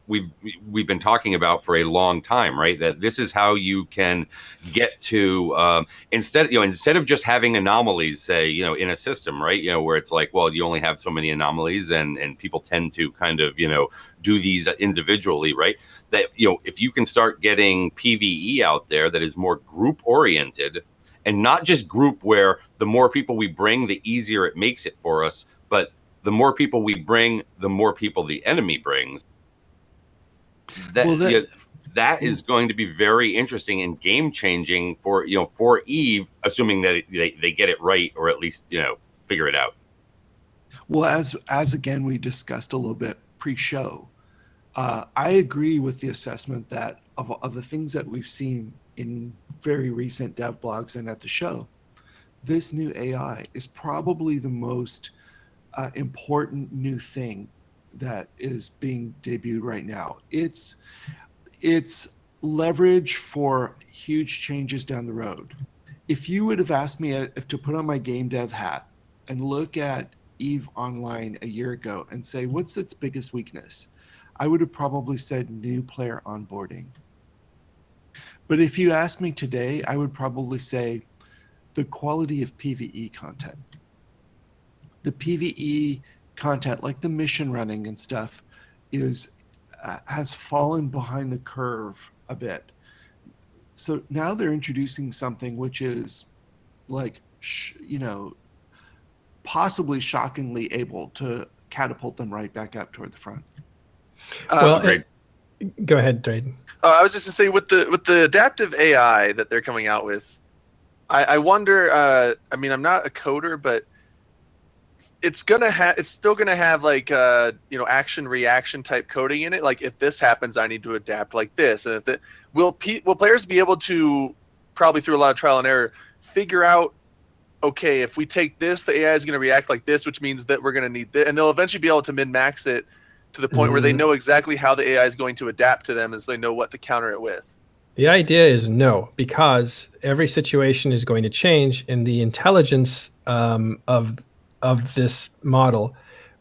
we've been talking about for a long time, right? That this is how you can get to instead of just having anomalies, say, in a system, right? Where it's like, well, you only have so many anomalies, and people tend to kind of do these individually, right? That if you can start getting PvE out there that is more group oriented, and not just group where the more people we bring, the easier it makes it for us, but the more people we bring, the more people the enemy brings. That is going to be very interesting and game changing for Eve, assuming that they get it right, or at least figure it out. Well, as again we discussed a little bit pre-show, I agree with the assessment that of the things that we've seen in very recent dev blogs and at the show, this new AI is probably the most important new thing that is being debuted right now. It's leverage for huge changes down the road. If you would have asked me if to put on my game dev hat and look at Eve Online a year ago and say, what's its biggest weakness? I would have probably said new player onboarding. But if you asked me today, I would probably say the quality of PvE content. The PvE content, like the mission running and stuff, has fallen behind the curve a bit. So now they're introducing something which is like, possibly shockingly able to catapult them right back up toward the front. Well, go ahead, Drayden. I was just gonna say with the adaptive AI that they're coming out with, I wonder. I mean, I'm not a coder, but it's still gonna have like action reaction type coding in it. Like if this happens, I need to adapt like this. And will players be able to, probably through a lot of trial and error, figure out, okay, if we take this, the AI is going to react like this, which means that we're going to need this, and they'll eventually be able to min-max it to the point where they know exactly how the AI is going to adapt to them, as they know what to counter it with. The idea is no, because every situation is going to change, and the intelligence of this model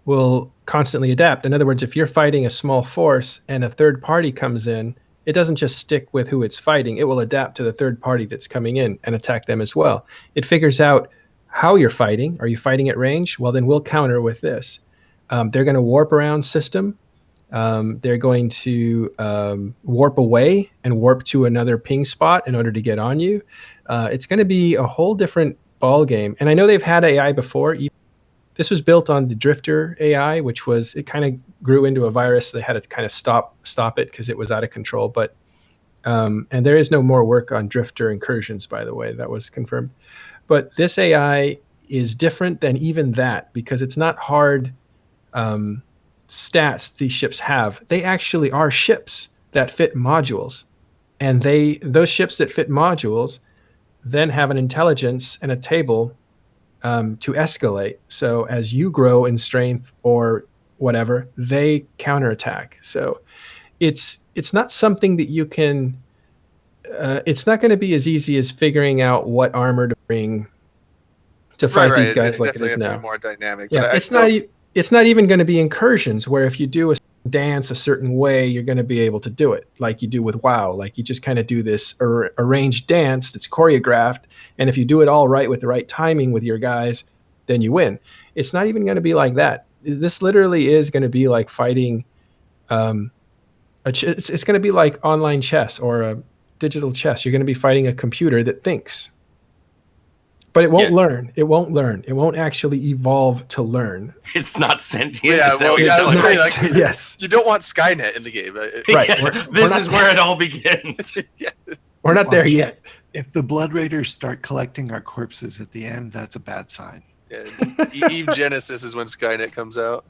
will constantly adapt. In other words, if you're fighting a small force and a third party comes in, it doesn't just stick with who it's fighting. It will adapt to the third party that's coming in and attack them as well. It figures out how you're fighting. Are you fighting at range? Well, then we'll counter with this. They're going to warp around system. They're going to warp away and warp to another ping spot in order to get on you. It's going to be a whole different ball game. And I know they've had AI before. This was built on the Drifter AI, it kind of grew into a virus. They had to kind of stop it because it was out of control. But and there is no more work on Drifter incursions, by the way. That was confirmed. But this AI is different than even that, because it's not hard stats these ships have. They actually are ships that fit modules, and those ships that fit modules then have an intelligence and a table to escalate. So as you grow in strength or whatever, they counterattack. So it's not something that you can. It's not going to be as easy as figuring out what armor to bring to fight these guys like it is now. More dynamic. Yeah, but it's not even going to be incursions where if you do a dance a certain way, you're going to be able to do it like you do with WoW. Like you just kind of do this arranged dance that's choreographed, and if you do it all right with the right timing with your guys, then you win. It's not even going to be like that. This literally is going to be like fighting. It's going to be like online chess or a digital chess. You're going to be fighting a computer that thinks. But it won't learn. It won't learn. It won't actually evolve to learn. It's not sentient. Yeah, yes. You don't want Skynet in the game. Right. This is where it all begins. Yeah. We're not there yet. If the Blood Raiders start collecting our corpses at the end, that's a bad sign. Yeah, Eve Genesis is when Skynet comes out.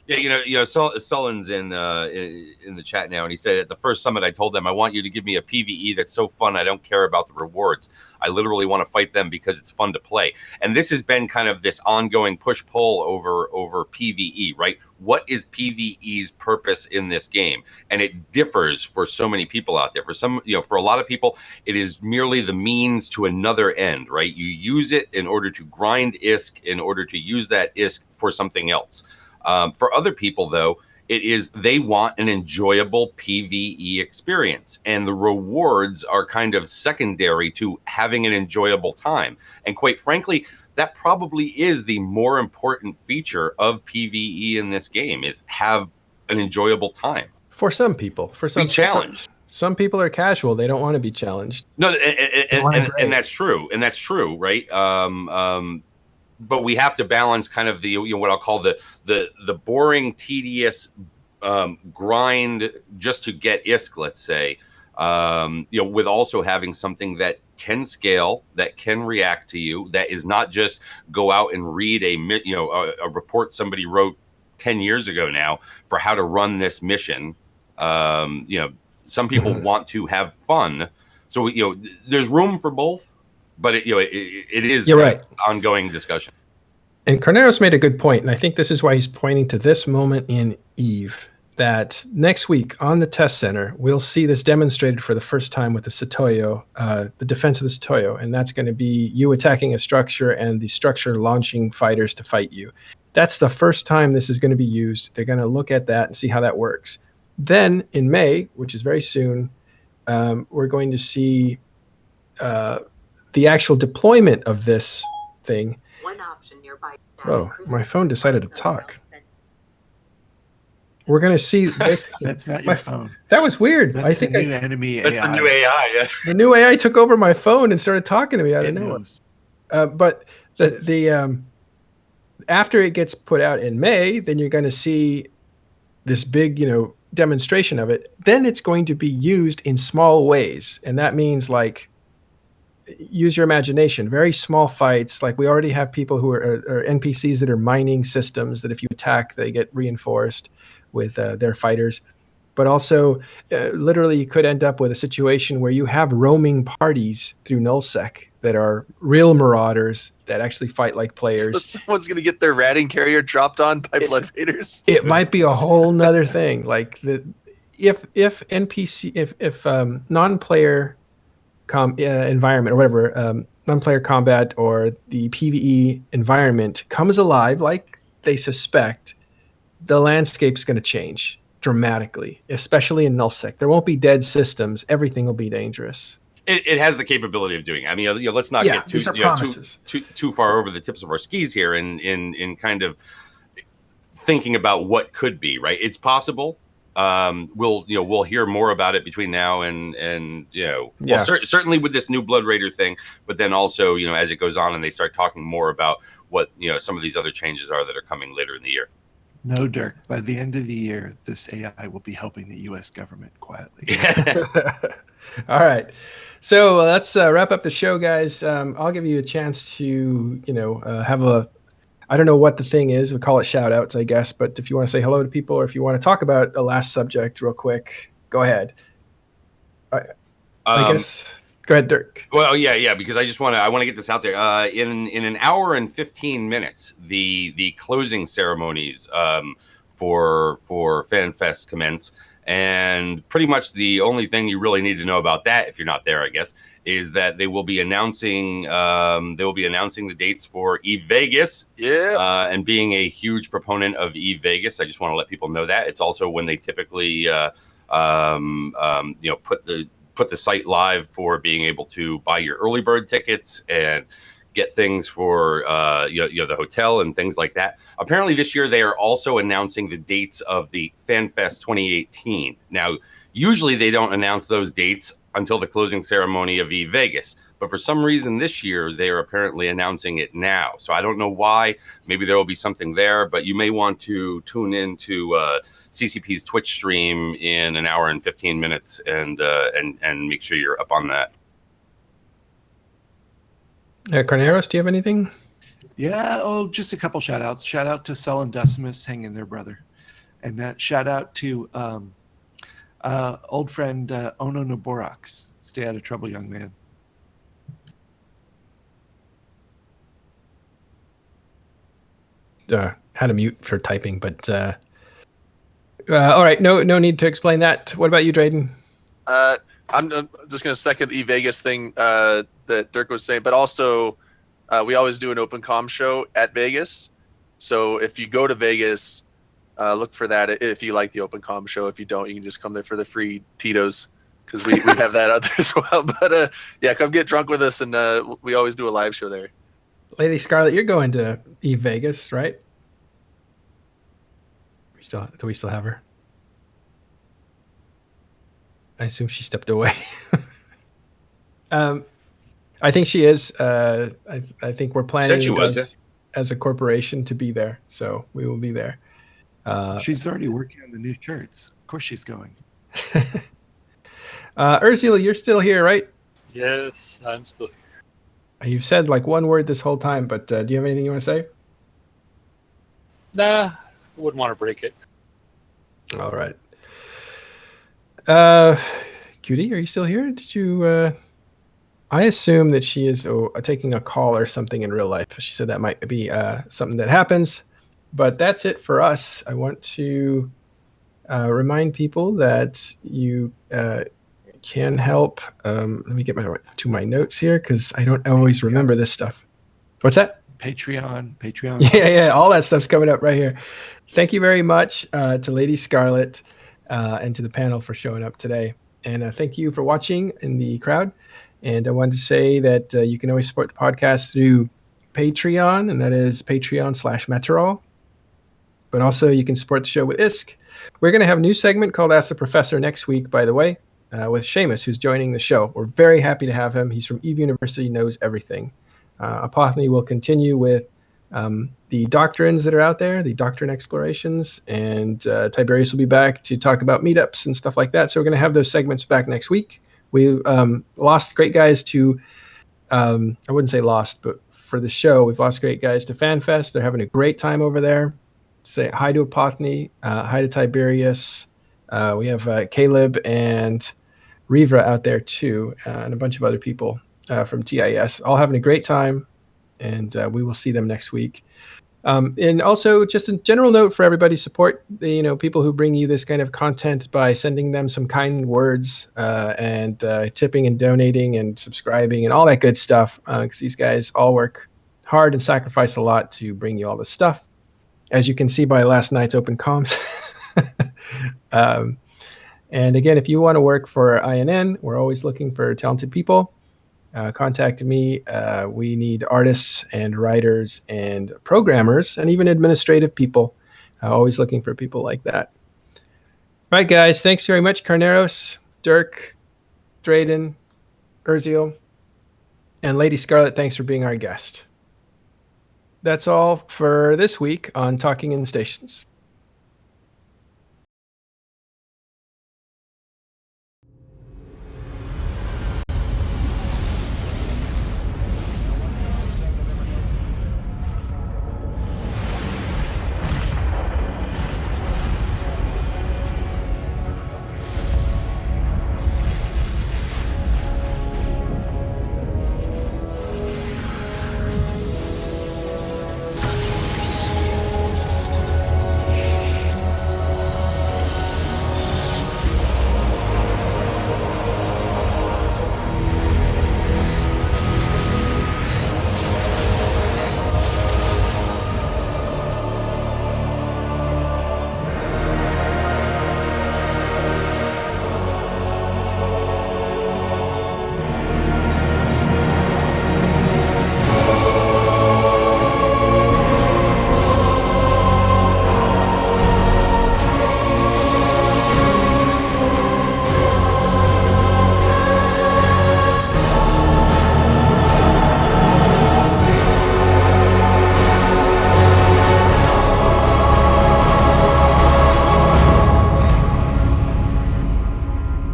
Yeah, Sullen's in the chat now, and he said at the first summit I told them I want you to give me a PvE that's so fun I don't care about the rewards. I literally want to fight them because it's fun to play. And this has been kind of this ongoing push-pull over PvE, right? What is PvE's purpose in this game? And it differs for so many people out there. For a lot of people, it is merely the means to another end, right? You use it in order to grind ISK, in order to use that ISK for something else. For other people, though, they want an enjoyable PvE experience, and the rewards are kind of secondary to having an enjoyable time. And quite frankly, that probably is the more important feature of PvE in this game, is have an enjoyable time. For some people, be challenged. Some people are casual; they don't want to be challenged. No, and that's true. And that's true, right? but we have to balance kind of the what I'll call the boring, tedious grind just to get ISK, let's say, with also having something that can scale, that can react to you, that is not just go out and read a report somebody wrote 10 years ago now for how to run this mission. Some people want to have fun, so there's room for both, but it is You're right. ongoing discussion. And Carneros made a good point, and I think this is why he's pointing to this moment in EVE, that next week on the test center, we'll see this demonstrated for the first time with the Satoyo, the defense of the Satoyo, and that's going to be you attacking a structure and the structure launching fighters to fight you. That's the first time this is going to be used. They're going to look at that and see how that works. Then in May, which is very soon, we're going to see the actual deployment of this thing. One option nearby. Oh, my phone decided to talk. We're going to see this. That's not your phone. That was weird. That's I think the new enemy AI. That's the new AI. Yeah. The new AI took over my phone and started talking to me out of nowhere. But the after it gets put out in May, then you're going to see this big, demonstration of it. Then it's going to be used in small ways, and that means like use your imagination. Very small fights. Like we already have people who are NPCs that are mining systems that if you attack, they get reinforced with their fighters. But also, literally, you could end up with a situation where you have roaming parties through nullsec that are real marauders that actually fight like players. So someone's going to get their ratting carrier dropped on by blood fighters. It might be a whole nother thing. Like if NPC, if non-player environment or whatever, non-player combat or the PvE environment comes alive like they suspect, the landscape's going to change dramatically, especially in nullsec. There won't be dead systems. Everything will be dangerous. It has the capability of doing. I mean, let's not get too far over the tips of our skis here in kind of thinking about what could be. Right, it's possible. We'll hear more about it between now and certainly with this new Blood Raider thing, but then also as it goes on and they start talking more about what some of these other changes are that are coming later in the year. No, Dirk. By the end of the year, this AI will be helping the U.S. government quietly. All right. So let's wrap up the show, guys. I'll give you a chance to, have I don't know what the thing is. We call it shout outs, I guess. But if you want to say hello to people or if you want to talk about a last subject real quick, go ahead. I guess. Go ahead, Dirk. Well, yeah, because I want to get this out there. In an hour and 15 minutes, the closing ceremonies for FanFest commence, and pretty much the only thing you really need to know about that, if you're not there, I guess, is that they will be announcing the dates for EVE Vegas. Yeah. And being a huge proponent of EVE Vegas, I just want to let people know that it's also when they typically put the site live for being able to buy your early bird tickets and get things for the hotel and things like that. Apparently this year they are also announcing the dates of the FanFest 2018. Now, usually they don't announce those dates until the closing ceremony of EVE Vegas, but for some reason this year they are apparently announcing it now. So I don't know why. Maybe there will be something there, but you may want to tune into CCP's Twitch stream in an hour and 15 minutes and make sure you're up on that. Carneros, do you have anything? Yeah, just a couple shout outs. Shout out to Sul and Decimus, hang in there, brother. And that shout out to old friend Ono Noborax. Stay out of trouble, young man. Had to mute for typing, but all right, no need to explain that. What about you, Drayden? I'm just going to second the E-Vegas thing that Dirk was saying, but also we always do an open comm show at Vegas. So if you go to Vegas, look for that if you like the open comm show. If you don't, you can just come there for the free Tito's because we have that out there as well. But yeah, come get drunk with us, and we always do a live show there. Lady Scarlet, you're going to EVE Vegas, right? Do we still have her? I assume she stepped away. I think she is. I think we're planning. Said she was. as a corporation to be there. So we will be there. She's already working on the new shirts. Of course she's going. Ursula, you're still here, right? Yes, I'm still here. You've said like one word this whole time, but do you have anything you want to say? Nah, wouldn't want to break it. All right. Cutie, are you still here? Did you... I assume that she is taking a call or something in real life. She said that might be something that happens. But that's it for us. I want to remind people that you can help. Let me get to my notes here because I don't always remember this stuff. What's that? Patreon. Yeah, all that stuff's coming up right here. Thank you very much to Lady Scarlet and to the panel for showing up today. And thank you for watching in the crowd. And I wanted to say that you can always support the podcast through Patreon, and that is Patreon/Meteorol. But also you can support the show with ISK. We're going to have a new segment called Ask the Professor next week, by the way, with Seamus, who's joining the show. We're very happy to have him. He's from Eve University, knows everything. Apothony will continue with the doctrines that are out there, the doctrine explorations, and Tiberius will be back to talk about meetups and stuff like that. So we're going to have those segments back next week. We lost great guys to, I wouldn't say lost, but for the show, we've lost great guys to FanFest. They're having a great time over there. Say hi to Apothony, hi to Tiberius. We have Caleb and Rivra out there too, and a bunch of other people from TIS, all having a great time, and we will see them next week. And also, just a general note for everybody: support the people who bring you this kind of content by sending them some kind words and tipping and donating and subscribing and all that good stuff. Because these guys all work hard and sacrifice a lot to bring you all this stuff, as you can see by last night's open comms. And again, if you want to work for INN, we're always looking for talented people. Contact me. We need artists and writers and programmers and even administrative people. Always looking for people like that. All right, guys. Thanks very much, Carneros, Dirk, Drayden, Urziel, and Lady Scarlet. Thanks for being our guest. That's all for this week on Talking in Stations.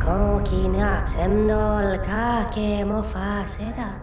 Kokinak semdol kake mo faseda.